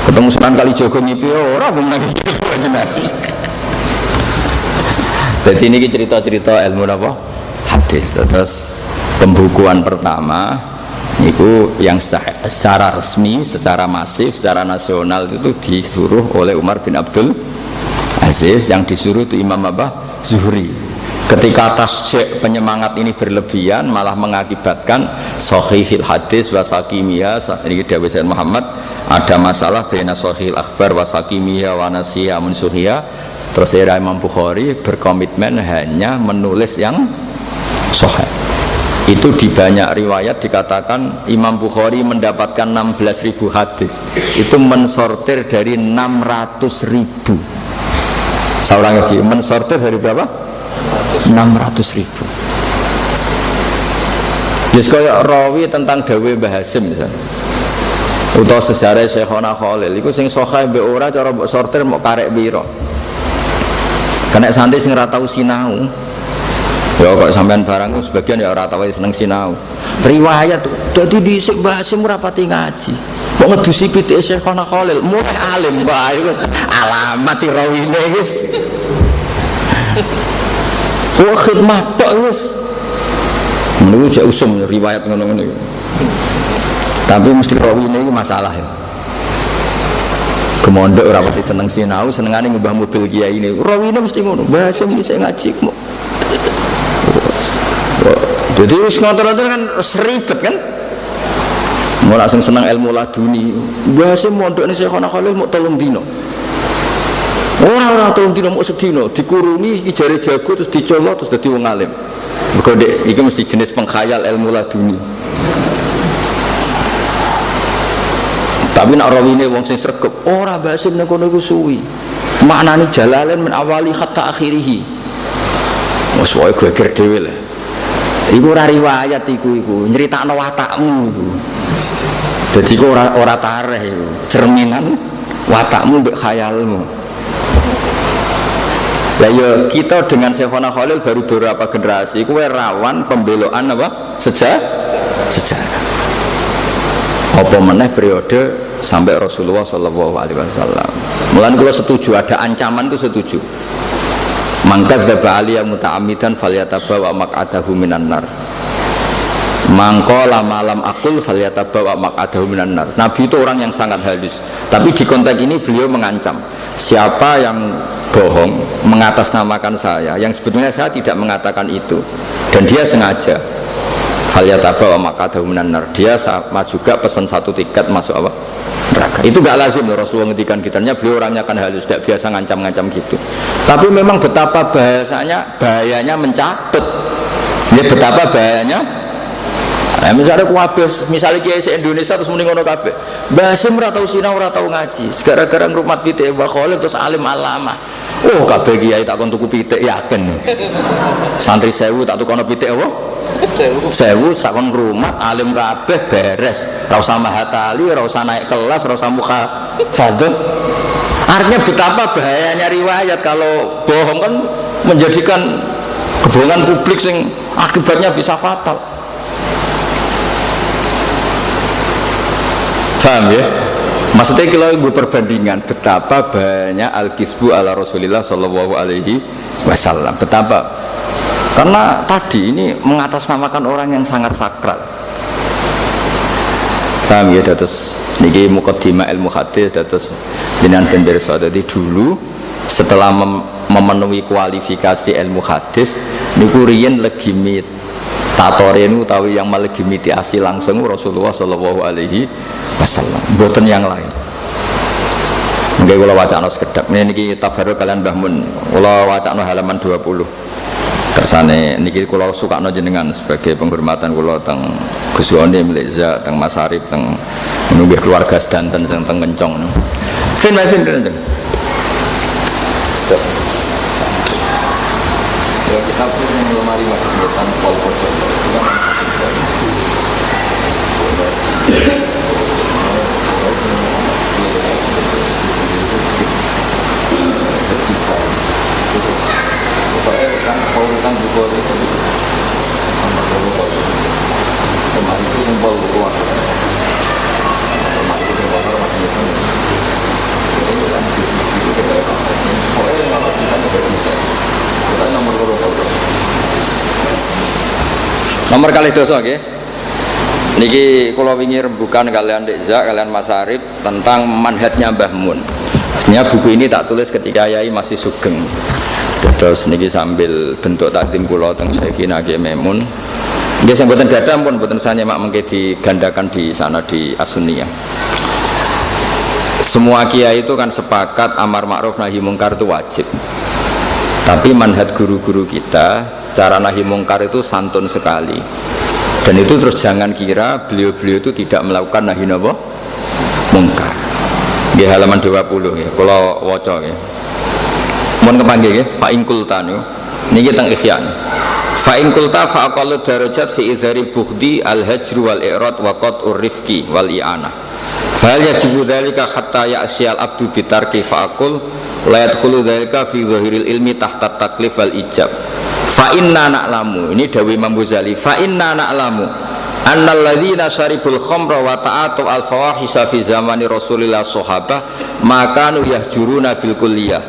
Ketemu Sunan Kalijaga ngipi ora menang iki Nabi. Jadi ini cerita-cerita ilmu apa? Hadis. Terus pembukuan pertama itu yang secara resmi, secara masif, secara nasional itu disuruh oleh Umar bin Abdul Aziz, yang disuruh itu Imam apa? Zuhri. Ketika tasjik penyemangat ini berlebihan malah mengakibatkan sahihil hadis wa sakimiyah. Ini dawuh Sayyid Muhammad, ada masalah baina sahihil akhbar wa sakimiyah wa nasiha munsuhiyah. Terus Imam Bukhari berkomitmen hanya menulis yang sahih. Itu di banyak riwayat dikatakan Imam Bukhari mendapatkan 16.000 hadis. Itu mensortir dari 600.000. Seorang lagi mensortir dari berapa? 600.000. Yes, kaya rawi tentang Dawe Mbah Hasim misalnya, utawa sejarah Syekhona Khalil iku sing sahih mbek ora cara mbok sortir mau karek piro. Kena santri sing ora tau sinau. Ya kok sampean barang sebagian ya ora tau seneng sinau. Riwayat dadi dhisik Mbah Hasim ora pati ngaji. Kok ngedusi pitike Syekhona Khalil mulai alim wae wis alamat rawine wis. Wah khidmat tok wis. Menurut cek usum riwayat ngono-ngono. Tapi mesti rawi ini masalah ya. Kemondok ora pati seneng sinau, senengane ngubah mobil kiai ini. Rawi ini mesti ngono. Bahasa iki sing ngaji kok. Jadi wis ngotor-ngotor kan seribet kan. Mulai sing seneng ilmu laduni. Bahasa mondokne Syekhona Khalil mau 3 dino. Orang tolong dino mau sedino dikurungi iki jare jago terus dicolok terus dadi wong alim. Mergo dek iki mesti jenis pengkhayal ilmu laduni. Tapi nek rawine wong sing sregep, ora basim nek kono iku suwi. Maknane jalalen min awali hatta akhirih. Wes wae geger dhewe lho. Iku ora riwayat iku nyeritakno watakmu iku. Dadi iku ora tareh iku, cerminan watakmu mbek khayalmu. Lah ya kita dengan Syekhona Khalil baru beberapa generasi kuwi rawan pembelokan apa? Sejarah. Apa meneh periode sampai Rasulullah sallallahu alaihi wasallam. Mulane kula setuju ada ancaman ku setuju. Mangkadzaba aliya muta'ammidan falyatabawa maq'adahu minan nar. Mangqala malam aqul falyatabawa maq'adahu minan nar. Nabi itu orang yang sangat halus. Tapi di konteks ini beliau mengancam, siapa yang bohong mengatasnamakan saya yang sebetulnya saya tidak mengatakan itu dan dia sengaja, falyatabawa maq'adahu minan nar, dia sama juga pesan 1 tiket masuk apa? Neraka. Itu gak lazim loh Rasulullah ngendikan kitanya, beliau orangnya kan halus, tidak biasa ngancam-ngancam gitu. Tapi memang betapa bahayanya mencabut. Ya betapa bahayanya. Nah, misalnya kuabes, misalnya kiai se-Indonesia terus muni ngono kabeh. Mbah Hasim ora tau sinau, ora tau ngaji. Gara-gara ngrumat pitik Mbah Khalil terus alim alama. Oh, kabeh kiai tak kon tuku pitik yakin. Santri 1000 tak tukono pitik apa? 1000 sak kon ngrumat alim kabeh beres. Ora usah mahatali, ora usah naik kelas, ora usah muka fadhil. Artinya betapa bahayanya riwayat kalau bohong kan menjadikan kebohongan publik sing akibatnya bisa fatal. Paham ya? Maksudnya kalau ibu perbandingan betapa banyak al-kisbu ala Rasulillah sallallahu alaihi wasallam. Betapa, karena tadi ini mengatasnamakan orang yang sangat sakral. Paham ya? Terus niki muqaddimah ilmu hadis terus jenengan pendersa tadi dulu setelah memenuhi kualifikasi ilmu hadis niku riyen legimit tatorenu utawi yang melegitimasi langsung Rasulullah sallallahu alaihi wasallam, mboten yang lain. Nggih kula wacana sekedap niki tabaruk kalian Mbah Mun. Kula wacana halaman 20. Kersane niki kula sukakno jenengan sebagai penghormatan kula teng Gus Yone Mlekza teng Mas Arif teng nggih keluarga sedanten sing teng Kencong. Fin ya kita punya lemari makan pol pojok kan urusan juga itu lemari itu ngumpul keluar lemari itu ngumpul masing-masing ini kan di pokoknya kalau kita tidak bisa kita nomor kali dosa nggih. Niki kula wingi rembukan kalian Dek Za, kalian Mas Arif tentang manhajnya Mbah Mun. Sebenarnya buku ini tak tulis ketika Yai masih sugeng. Terus niki sambil bentuk takdim kula teng Syekhina Ki Memun. Nggih sing mboten gadah pun mboten usah nyemak mengke digandakan di sana di As-Sunniyah. Semua kiai itu kan sepakat amar ma'ruf nahi mungkar itu wajib. Tapi manhaj guru-guru kita cara nahi mungkar itu santun sekali. Dan itu terus jangan kira beliau-beliau itu tidak melakukan nahi mungkar. Di halaman 20 ya, kalau waca ya. Mohon kepanggih ya, fa in qulta niki teng Ihya. Fa in qulta fa aqallu darajat fi izhari bukhdi al-hajr wal i'rad wa qat'ur rifqi wal i'anah. Fa yajibu dzalika hatta ya'siyal abdu bitarki fa aqul la yadkhulu dzalika fi zahiril ilmi tahta taklif wal ijab. Fa inna na'lamu, ini dawuh Imam Ghazali, fa inna na'lamu annal ladzina syaribul khamra wa ta'atu al fawahisha fi zamani Rasulillah sahabah maka nu yahjuruna bil kulliyah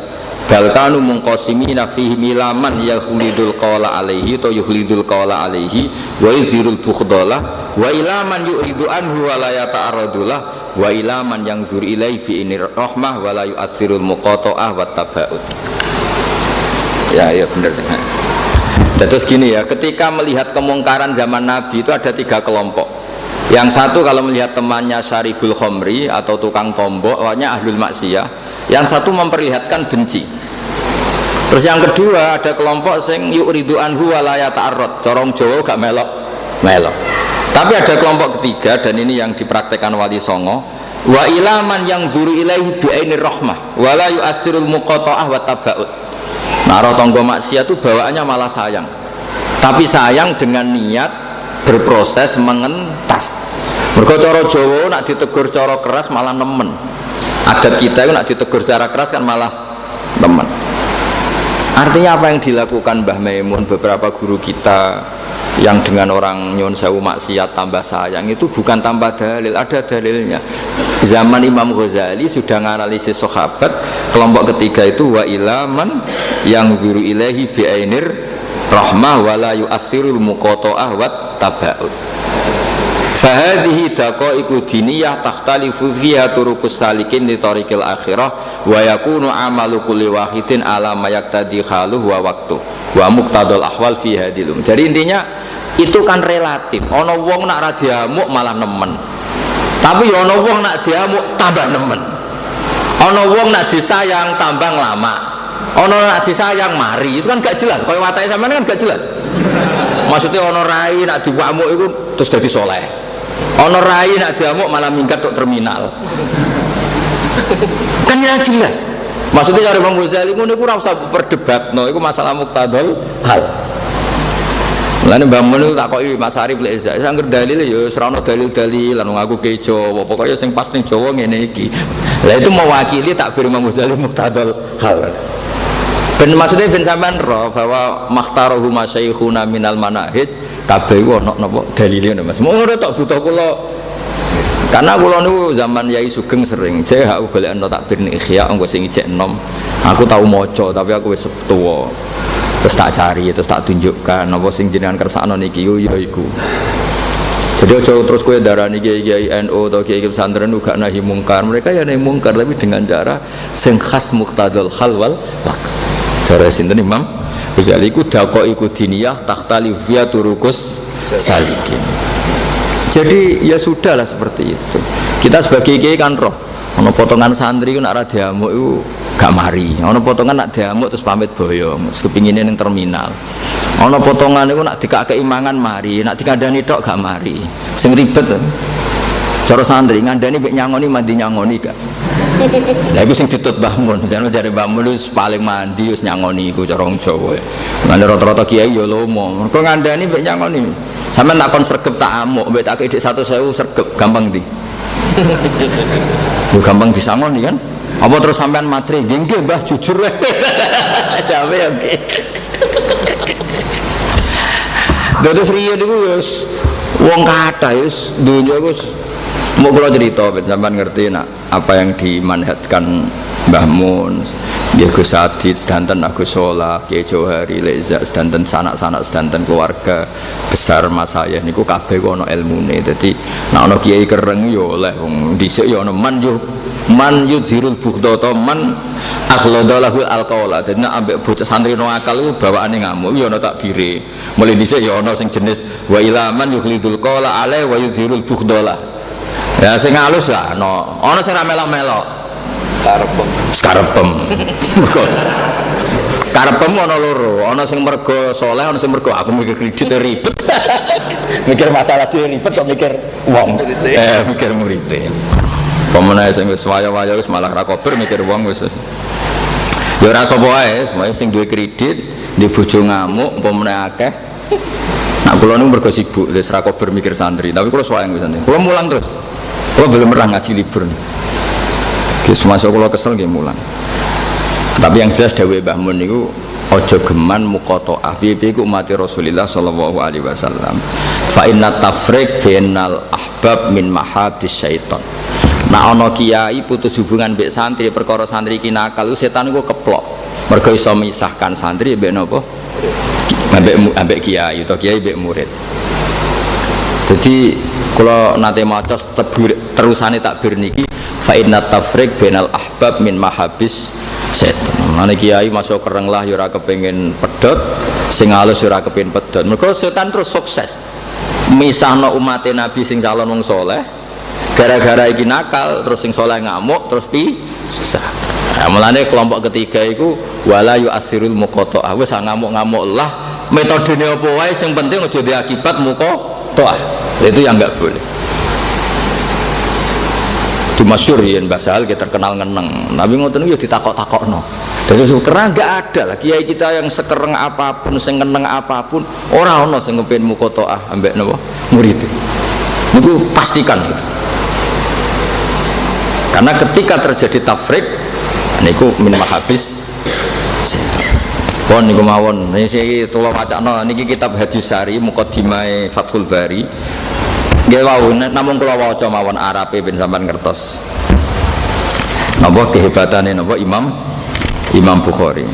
bal kanu munqasimina fihi milaman yukhlidul qawla alaihi to yukhlidul qawla alaihi wa yuzhirul bukhdalah wa ilaman yuridu anhu wa la yata'arradulah wa ilaman yang zur ilai bi inir rahmah wa la yu'athirul muqata'ah wa taba'ud. Ya benar. Terus gini ya, ketika melihat kemungkaran zaman Nabi itu ada 3 kelompok. Yang satu kalau melihat temannya syaribul khomri atau tukang tombok, awalnya ahlul maksiyah. Yang satu memperlihatkan benci. Terus yang kedua ada kelompok sing yuridu anhu wa la yata'arrad, corong Jawa gak melok. Tapi ada kelompok ketiga dan ini yang dipraktekkan Wali Songo. Wa ilaman yang zuru ilaihi bi'ainir rahmah wa la yu'athirul muqata'ah wa taba'ud. Nah, roh tonggo maksiat itu bawaannya malah sayang, tapi sayang dengan niat berproses mengentas. Mergo cara Jawa nak ditegur cara keras malah nemen. Adat kita itu nak ditegur cara keras kan malah nemen. Artinya apa yang dilakukan Mbah Maimun beberapa guru kita yang dengan orang nyun sewu maksiat tambah sayang itu bukan tambah dalil, ada dalilnya. Zaman Imam Ghazali sudah menganalisis sahabat, kelompok ketiga itu wa ilaman yang zuru ilahi bi'ainir rahmah wa la yu'athirul muqata'ah wa taba'ud. Fahadhihi daqaiqu diniyah takhtalifu fiha turuqus salikin li tariqil akhirah wa yakunu amalu kulli wahidin ala ma yaqtadi haluhu wa waqtu wa muqtadal ahwal fi hadilum. Jadi intinya itu kan relatif. Ana wong nak ra diamuk malah nemen. Tapi ana wong nak diamuk tambah nemen. Ana wong nak disayang tambah lama. Ana nak disayang mari. Itu kan gak jelas. Kaya watake sampean kan gak jelas. Maksudnya ana rai nak diwamuk itu terus dadi soleh. Ana rai nak diamuk malah minggat tok terminal. Kan jelas. Maksudnya cara Imam Ghazali ngono iku ora usah perdebatno, iku masalah muqtadal hal. Mulane Mbah Mun tak koki Mas Arif lek Isa, sangger dalil ya ora ono dalil-dalil lan aku ke Jawa, pokoke sing pas ning Jawa ngene iki. Lah itu mewakili takbir Imam Ghazali muqtadal hal. Ben maksudnya ben sampean ro bahwa makhtarahu masyayikhuna minal manahij kabeh ono napa dalile Mas. Ngono tok butuh kula. Karena kula niku zaman Yai Sugeng sering jek aku golekno takbir ning Ihya engko sing ijek enom. Aku tau maca tapi aku wis tuwa. Terus tak cari, terus tak tunjukkan apa sing jenengan kersakno niki yo ya iku. Jadi aja terus kowe darani kiai NU atau kiai pesantren gak nahi mungkar. Mereka ya nahi mungkar tapi dengan cara sing khas muqtadal hal wal waqt. Cara sinten Imam Ghazali ku daqaiqu diniyah takhtalifu fiya turuqus salikin. Jadi ya sudahlah seperti itu. Kita sebagai kiai kan roh, ono potongan santri ku nak ra diamuk iku gak mari. Ono potongan nak diamuk terus pamit boyo, terus kepingine ning terminal. Ono potongan iku nak dikakei mangan mari, nak dikandani tok gak mari. Sing ribet cara santri ngandani mek nyangoni mandi nyangoni gak. Lah iku sing ditut Mbah Mun, jane jare Mbah Mun wis paling mandi wis nyangoni iku cara wong Jawa. Ngene rata-rata kiai ya lomo. Mergo ngandani mek nyangoni. Sampeyan takon sregep tak amuk, mbek tak dik 100.000 sregep gampang ndi? Yo gampang disangoni kan? Apa terus sampean matri, nggih Mbah jujur wae. Jawe ya nggih. Dados riyen niku wis wong kathah wis donya iku mau kula cerita ben sampean ngerti nak apa yang dimanhatkan Mbah Mun, nggih Gus Adit, sedanten Agus Solah, Kiai Johari, Leza, sedanten sanak-sanak, sedanten keluarga besar Mas saya niku kabeh ana ilmune. Dadi nek ana kiai kereng yo oleh wong dhisik yo ana man yuzhirul bughdata man akhladalahu alqaula. Dadi nek ambek bocah santri no akal iku bawaane ngamuk yo ana takbire. Mulai dhisik yo ana sing jenis wa ilaman yukhlidul qala alai wa yuzhirul bughdala. Ya sing halus lah ana sing ra melok-melok. Karepem. Mergo karepem ana loro, ana sing mergo saleh, ana sing mergo aku mikir kredit ribet. Mikir masalah dhewe ribet kok mikir wong. Mikir murite. Pemene sing wis waya-waya wis malah ra kober mikir wong wis. Ya ora sapa wae, sing duwe kredit, di bojo ngamuk, pemene akeh. Nak kula niku mergo sibuk, wis ra kober mikir santri, tapi kula suwayang wis santri. Kula mulang terus. Kula belum pernah ngaji libur. Wis masuk kula kesel nggih mulang. Tapi yang jelas dawuh Mbah Mun niku aja geman muqataah. Piye-piye ku umat Rasulullah sallallahu alaihi wasallam. Fa inna tafriq bainal ahbab min mahadis syaitan. Nah ana kiai putus hubungan mbek santri perkara santri ki nakal setan niku keplok. Mergo iso misahkan santri mbek napa? Ambek kiai utawa kiai mbek murid. Jadi kalau nate maca terusane takbir niki fa inna tafriq bainal ahbab min mahabis setan. Mane kiai masuk kereng lah ya ora kepengin pedhot, sing halus ya ora kepengin pedhot. Mergo setan terus sukses misahno umat Nabi sing calon wong saleh. Gara-gara iki nakal terus sing saleh ngamuk terus pisah. Nah, mulane kelompok ketiga iku wala yu'athirul muqata'ah. Wis ngamuk-ngamuk lah metodene apa wae sing penting aja diakibat muqata'ah. Itu yang enggak boleh. Di masyhur yen Mbah Sahal kita terkenal ngeneng. Nabi ngoten niku ya ditakok-takokno. Dadi karena enggak ada lah kiai kita yang sekereng apapun, sing ngeneng apapun, ora ana sing ngepin muqata'ah ambek napa murid. Niku pastikan itu. Karena ketika terjadi tafrik niku min mahabis pon niku mawon niki kula wacana niki kitab Hadis Sari Muqaddimah Fathul Bari nggih wau namung kula waca mawon Arabe ben sampean ngertos napa kehebatane napa Imam Bukhari.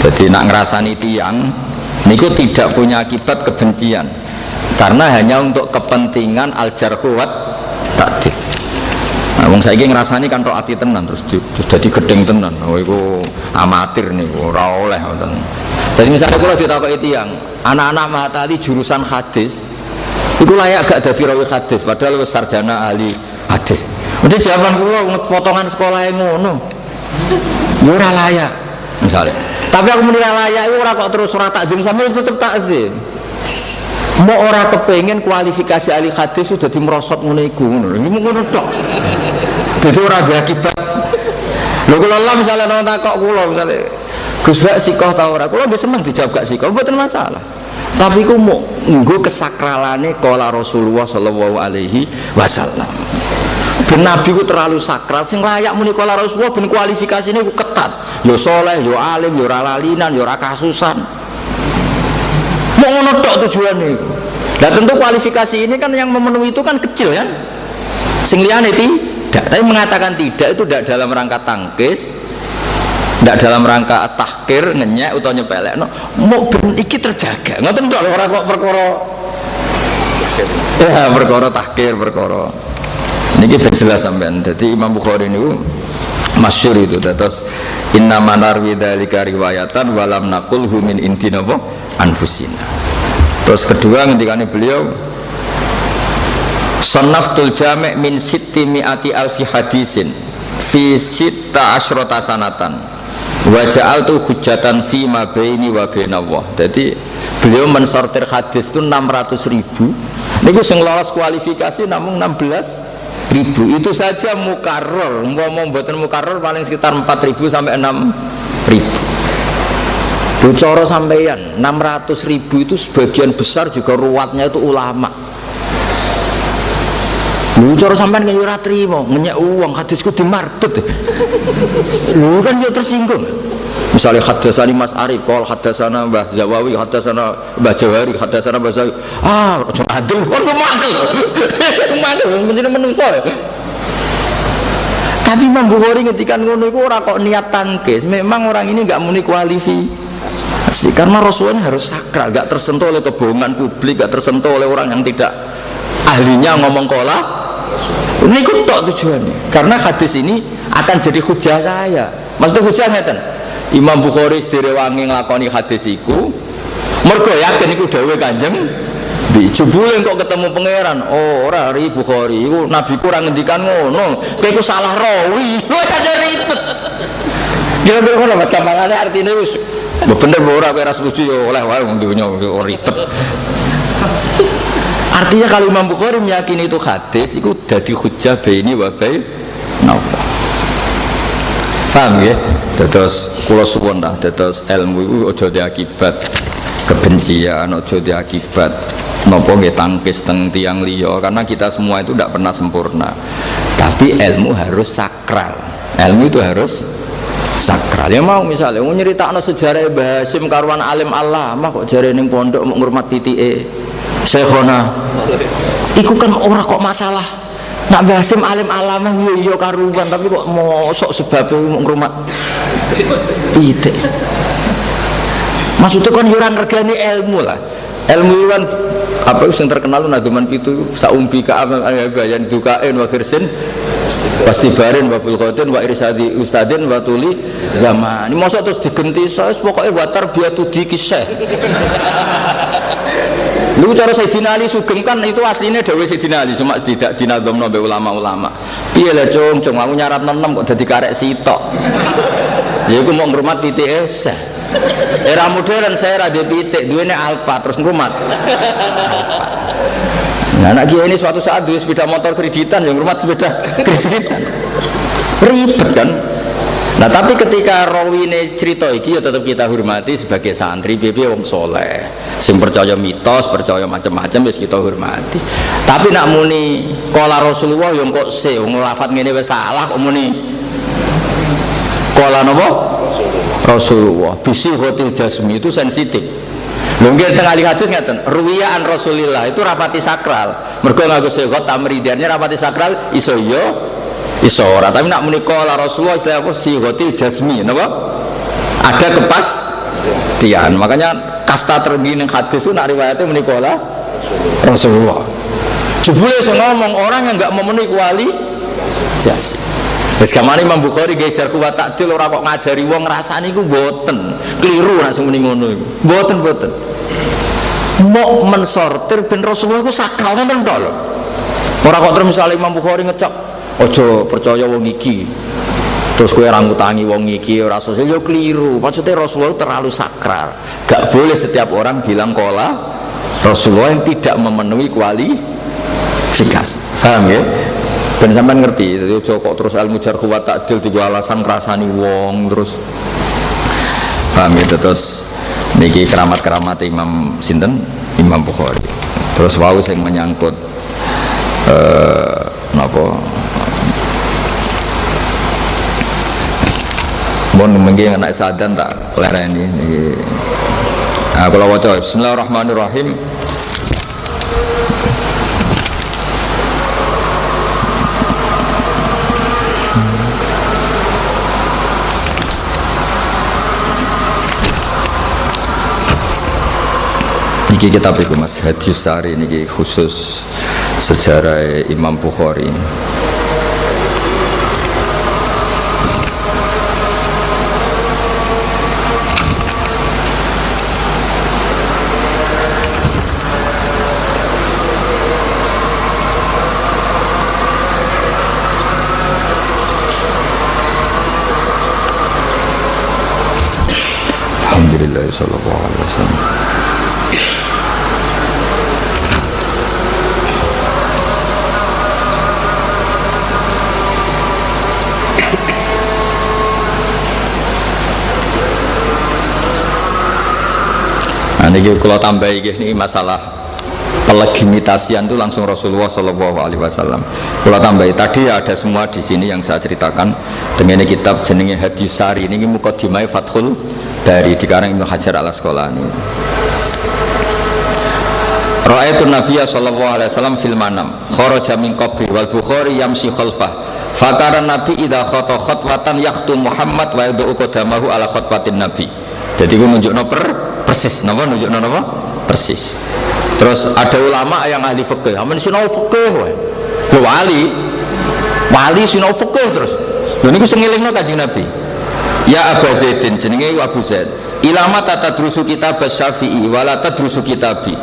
Jadi nak ngrasani tiyang niku tidak punya akibat kebencian karena hanya untuk kepentingan al-jarhu wa ta'dil. Nah, wong saiki ngrasani kan tok ati tenan terus jadi gedeng tenan. Oh iku amatir niku ora oleh ngoten. Jadi misalnya kula ditakoki tiyang, anak-anak Mahatali jurusan hadis iku layak gak dadi rawi hadis padahal wis sarjana ahli hadis. Udah zaman kula potongan sekolah ngono. Ya ora layak misalnya. Tapi aku muni ora layak iku ora kok terus ora takzim sampe tetep takzim. Mau ora kepengen kualifikasi ahli hadis sudah dimerosot ngono iku ngono. Iki ngono tok. Dadi ora ada akibat. Lho kula lah misalnya nang takok kula misalnya Gus Bak sikoh ta ora? Kula nggih seneng dijawab gak sikoh, mboten masalah. Tapi ku mau nggo kesakralane qala Rasulullah sallallahu alaihi wasallam. Ben Nabi ku terlalu sakral sing layak muni qala Rasulullah ben kualifikasine ku ketat. Ya saleh, ya alim, ya ora lalinan, ya ora kasusan. Mau ngono tok tujuannya itu. Nah tentu kualifikasi ini kan yang memenuhi itu kan kecil kan. Sing liyane tidak, tapi mengatakan tidak itu tidak dalam rangka tangkis, tidak dalam rangka tahkir, ngenyek atau nyepelekno. Mau ben iki terjaga. Ngoten tok ora kok perkara. Ya perkara tahkir, perkara. Niki ben jelas sampean. Jadi Imam Bukhari niku masyhur itu terus inna manarwi dzalika riwayatan walam naqulhu min intina anfusina. Terus kedua ngendikane beliau, Sannaftul jami' min sitti mi'ati alfi hadisin fi sitta asyrota sanatan wa ja'altu hujjatan fi ma baini wa bainallah. Jadi beliau mensortir hadis itu 600.000. Niku sing lolos kualifikasi namung 16.000. Itu saja mukarrar. Mau mboten mukarrar paling sekitar 4.000 sampai 6.000. Bicara sampeyan 600.000 itu sebagian besar juga ruwatnya itu ulama. Lu cara sampean kan ora trimo, ngenyek uang hadisku dimartut. Lu kan yo tersinggung. Misalnya hadasani Mas Arif, qol hadasana Mbah Zawawi, hadasana Mbah Jawari, hadasana Mbah Zawawi. Ojo adil, kok mantel. Mantel menjadi menungso. Tapi Imam Bukhari ngetikan ngono iku ora kok niat tangkis. Memang orang ini enggak muni kualifikasi. Karena Rasulullah harus sakral, enggak tersentuh oleh kebohongan publik, enggak tersentuh oleh orang yang tidak ahlinya ngomong kola. Ini tok tujuannya. Karena hadis ini akan jadi hujah saya. Maksudnya hujah ngeten. Imam Bukhari direwangi nglakoni hadis iku mergo yakin iku dawuhe Kanjeng Nabi. Jebule kok ketemu pangeran. Oh, ora ri Bukhari iku Nabi kurang ngendikan ngono. Kowe iku salah rawi. Wis aja ribet. Ya ngono Mas gampangane artine wis bener ora kowe ora setuju yo oleh wae wong dunya ribet. Artinya kalau Imam Bukhari meyakini itu hadis, itu jadi hujjah baini wa bainallah. Paham ya? Terus kula suwun dah, terus ilmu itu aja diakibat kebencian, aja diakibat napa nggih tangkis teng tiyang liya, karena kita semua itu tidak pernah sempurna. Tapi ilmu harus sakral. Ilmu itu harus sakral. Ya mau misalnya mau nyeritakno sejarah Mbah Hasyim karuan alim alamah kok jare ning pondok mau ngurmat titike Syekhona. Iku kan ora kok masalah. Nak Mbah Hasyim alim alamah yo karuan tapi kok mosok sebab mau ngurmat pitik. Maksudnya kan yo ora ngergani ilmu lah. Ilmu kan apa yang terkenal naduman pitu saumbi ka bayan dukain wa khirsin pasti barin wa bulqatin wa irsadi ustadin wa tuli zaman. Ini masa terus digenti saya pokoknya watar biatu dikisah. Lu cara Sayyidina Ali Sugeng kan itu aslinya dawuh Sayyidina Ali cuma tidak dinadzamno mbek ulama-ulama. Piye lah cung aku nyarat nenem kok dadi karek sitok. Ya iku mau ngrumat pitike seh. Era modern saya ra duwe pitik, duwene Alfa terus ngrumat. Nah, anak kiai ini suatu saat duwe sepeda motor kreditan yang ngrumat sepeda kreditan. Ribet kan? Nah, tapi ketika rawine cerita iki ya tetap kita hormati sebagai santri piye wong soleh. Sing percaya mitos, percaya macam-macam wis kita hormati. Tapi nak muni qala Rasulullah yang kok wong lafat ngene wis salah kok muni qala napa? Rasulullah. Bisi hotil jasmi itu sensitif. Mungkin tengah hadis ngaten, ruwiyaan Rasulillah itu rapati sakral. Mergo nganggo segot tamridiannya rapati sakral iso yo iso ora. Tapi nak muni qala Rasulullah istilah apa sihotil jasmi napa? Ada kepastian. Makanya kasta tertinggi ning hadis itu nak riwayatnya muni qala Rasulullah. Jebule sing ngomong orang yang enggak memenuhi kualitas. Wis gamane Imam Bukhari ngejar kuwat takdil ora kok ngajari wong ngrasani iku mboten. Keliru nek muni ngono iku. Mboten. Mau mensortir ben Rasulullah iku sakral ngoten to lho. Ora kok terus misale Imam Bukhari ngecap aja percaya wong iki. Terus kowe ora ngutangi wong iki ora sosial yo keliru. Maksudnya Rasulullah terlalu sakral. Gak boleh setiap orang bilang qala Rasulullah yang tidak memenuhi kualifikasi. Paham ya? Ben sampean ngerti, jadi kok terus ilmu jarh wa ta'dil tiga alasan ngrasani wong terus. Paham ya, terus niki keramat-keramat Imam sinten? Imam Bukhari. Terus wau sing menyangkut napa? Mun mengki anak sadan tak lereni niki. Nah, kalau waca bismillahirrahmanirrahim. Niki kitab iku Mas Hadis Sari niki khusus sejarah Imam Bukhari. Rasulillah sallallahu alaihi wasallam. Nah, ini kalau tambah ini masalah pelegimitasian itu langsung Rasulullah Shallallahu Alaihi Wasallam. Kalau tambah tadi ada semua di sini yang saya ceritakan dengan kitab jenenge Hadis Sari ini mukadimah Fathul Bari dikarang Ibnu Hajar Al Asqalani. Ra'aitun Nabiyya Shallallahu Alaihi Wasallam fil manam kharaja min qabri wal Bukhari yamshi khalfah fakara Nabi idza khata khatwatan yakhtu Muhammad wa yad'u qadamahu ala khatwatin Nabi. Jadi gue nunjukno persis, napa nunjukno napa? Persis. Terus ada ulama yang ahli fikih, amen sinau fikih wae. Lho wali sinau fikih terus. Lho niku sing ngelingno Kanjeng Nabi. Ya Abu Zaidin jenenge Abu Zaid. Ilama tatadrusu kitab Syafi'i wala tadrusu kitabi.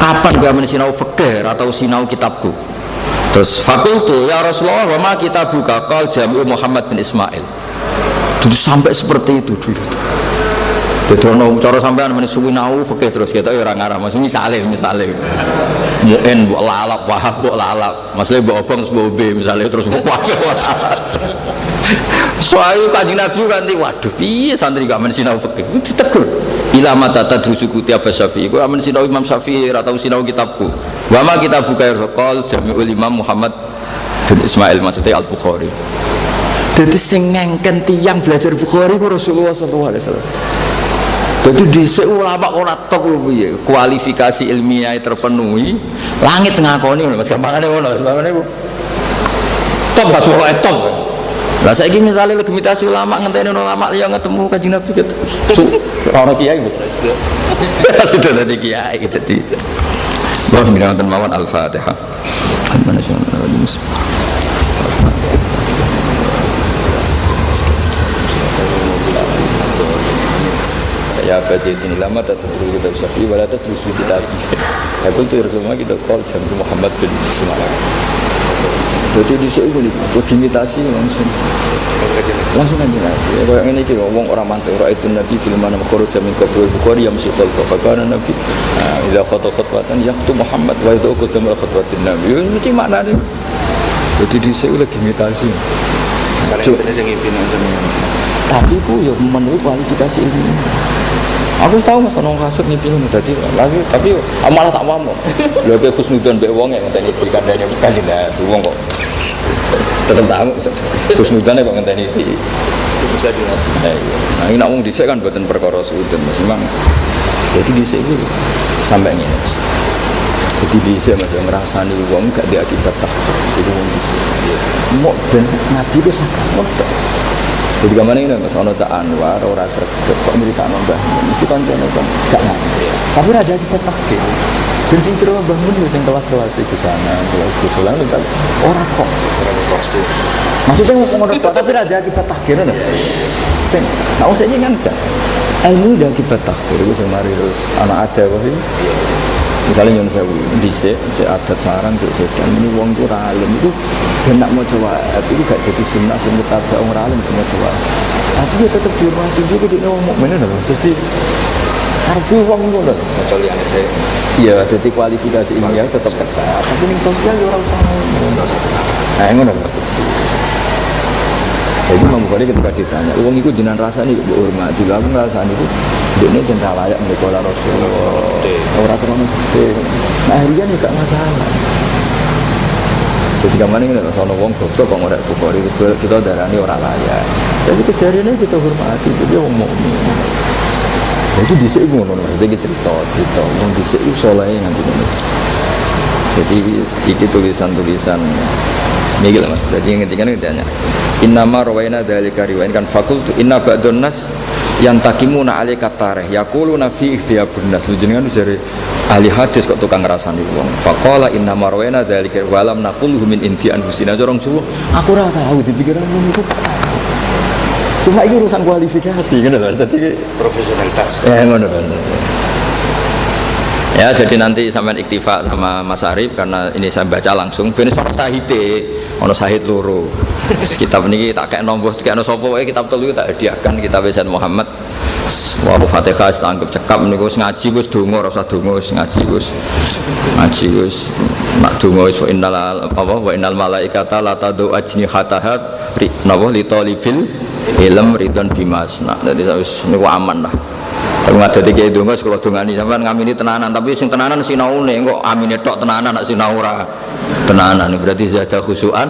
Kapan kowe amen sinau fikih atau sinau kitabku? Terus fakultu ya Rasulullah wa ma kitabuka qal Jami'u Muhammad bin Ismail. Itu sampai seperti itu dulu. Jadi ono cara sampean men suwinau fikih terus kita ora ngarah Mas misale muin mbok lalap wahab mbok lalap masale mbok obong mbok be misale terus mbok soal Kanjeng Nabi kanthi waduh piye santri gak men sinau fikih ditegur ilama tatadrusu kitab Syafi'i ku amen sinau Imam Syafi'i atau sinau kitabku wa ma kitabuka qal Jami'ul Imam Muhammad bin Ismail maksudnya Al-Bukhari. Jadi sing ngengken tiyang belajar Bukhari ku Rasulullah sallallahu alaihi wasallam. Jadi di ulama ora tok piye kualifikasi ilmiah terpenuhi langit ngakoni Mas gampangane ngono gampangane top gak suwe top. Lah saiki misale legitimasi ulama ngenteni ulama liya ketemu Kanjeng Nabi ora kiai sudah dadi kiai dadi wah minanten mawon Al-Fatihah. Ya Fasidin lama tatadru kitab Syafi'i wala tadrusu kitab. Ya kuntu Rasulullah kita qol Jami'u Muhammad bin Ismail. Jadi di sini legitimasi langsung aja. Ya kayak ngene iki wong ora mantuk ora itu Nabi film mana kharaja min qabri Bukhari yang mesti khalqa fakana Nabi idza khata khatwatan yaqtu Muhammad wa idza qadama khatwatin Nabi. Mesti maknane. Jadi di sini legitimasi. Kalau itu sing ngipin tapi ku ya memenuhi kualifikasi ini. Aku tahu mas orang kasut nih film tadi lagi tapi malah tak mau. Lha ke khusnudan mbek wong yang ngenteni dikandani kanjeng Nabi wong kok tetep tamu khusnudan kok ngenteni iki. Itu saya dengar. Nah, ini nak wong dhisik kan mboten perkara suudun Mas memang. Jadi dhisik iki sampai ngene Mas. Jadi dhisik Mas ngrasani wong gak diakibat tak. Itu wong dhisik. Mok ben Nabi ku sakit. Jadi kemana ini Mas Ono Cak Anwar orang sregep kok nyeritakno Mbah Mun iki kancane kan gak ngerti. Tapi ada kita tahqiq. Ben sing kira Mbah Mun yo sing kelas-kelas iku sana, kelas sekolah lho ora kok. Maksudnya ngono kok tapi ada kita tahqiq lho. Sing nek usah kan gak. Ilmu udah kita tahqiq iku sing mari terus ana ada kok iki. Misalnya yang saya dhisik adat sarang cek sedan ini wong ku ora alim iku ben nak maca wae iki gak jadi sunnah sing mutabak wong ora alim maca wae. Tapi dia tetep dihormati juga di wong mukmin lho. Dadi arep wong ngono lho. Maca liyane saya. Iya, dadi kualifikasi ilmiah tetep ketat. Tapi ning sosial yo ora usah ngono. Nah, ngono maksudnya. Jadi Imam Bukhari ketika ditanya, wong iku jenengan rasane mbok hormati, lha aku ngrasani iku dene jeneng layak mlebu Rasulullah. Ora krono gede. Nah, riyen yo gak masalah. Jadi kamane nek ana wong goblok kok ora Bukhari wis kita darani ora layak. Tapi kesehariannya kita hormati, dia wong mukmin. Jadi dhisik ngono maksudnya cerita wong dhisik iku saleh nganti ngono. Jadi iki tulisan-tulisan ini gitu Mas. Jadi ngerti-kan ditanya. Innama rawaina dzalika riwayan kan fakultu inna ba'dun nas yang takimuna alaika tarih yaquluna fi ikhtiyabun nas. Jenengan jare ahli hadis kok tukang ngrasani wong. Faqala innama rawaina dzalika wa lam naqulhu min intian husina jorong Jawa. Aku ora tahu dipikiran ngono iku. Cuma iki urusan kualifikasi ngono lho. Dadi profesionalitas. Ngono lho. Ya jadi nanti sampean iktifa sama Mas Arif karena ini saya baca langsung ben sono sahite ono sahid loro kitab niki tak kek nombor kek ono sapa wae kitab telu tak hadiahkan kitab Sayyid Muhammad Wa Fatihah setangkep cekap niku wis ngaji wis donga ora usah donga wis ngaji wis mak donga wis wa innal malaikata la tadu ajnihataha napa li talibil ilm ridon bimasna. Dadi wis niku aman lah. Tapi ngadati kiai donga kula dongani sampean ngamini tenanan tapi sing tenanan sinaune kok amine tok tenanan nek sinau ora tenanan berarti zada khusuan.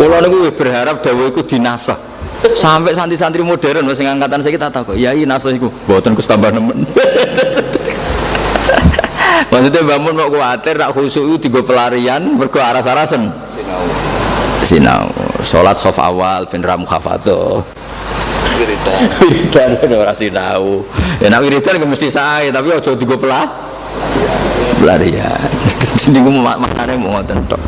Kula niku berharap dawuh iku dinasah. Sampai santri-santri modern sing angkatan saiki tak takok, "Yai nasah iku mboten Gus tambah nemen." Maksudnya bangun mau kuatir nak khusyuk itu digo pelarian mergo aras-arasen sinau sholat sof awal ben ram khafatuh wiridan ora sinau ya nak wiridan mesti sae tapi aja digo pelarian niku maknane mau ngoten tok.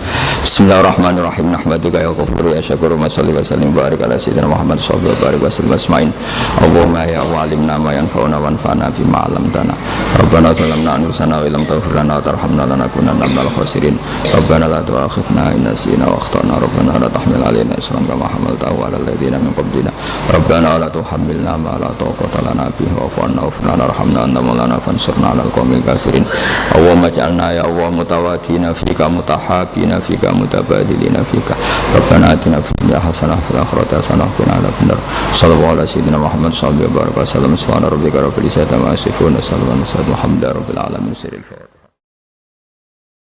Bismillahirrahmanirrahim. Nahmaduka ya ghafur ya syakur wa sholli wa sallim barik ala sayyidina Muhammad sallallahu alaihi wasallam asma'in. Allahumma ya alimna ma yanfa'una wanfa'na bima 'allamtana. Rabbana zalamna anfusana wa lam taghfir lana wa tarhamna lanakunanna minal khasirin. Rabbana la tu'akhidhna in nasina wa akhtana. Rabbana la tahmil 'alaina isran kama hamaltahu 'alal ladzina min qablina. Rabbana la tuhammilna ma la taqata lana bihi wa'fu 'anna warhamna anta maulana fansurna 'alal qaumil kafirin. Allahumma ij'alna ya Allah mutawadina fika mutahabina fika mutabadilina fika. Rabbana atina fid dunya hasanah wa fil akhirati hasanah wa qina adzabannar. Shallallahu ala sayyidina Muhammad sallallahu alaihi wa sallam. Subhana rabbika rabbil izzati amma yasifun wa salamun alal mursalin walhamdulillahi rabbil alamin.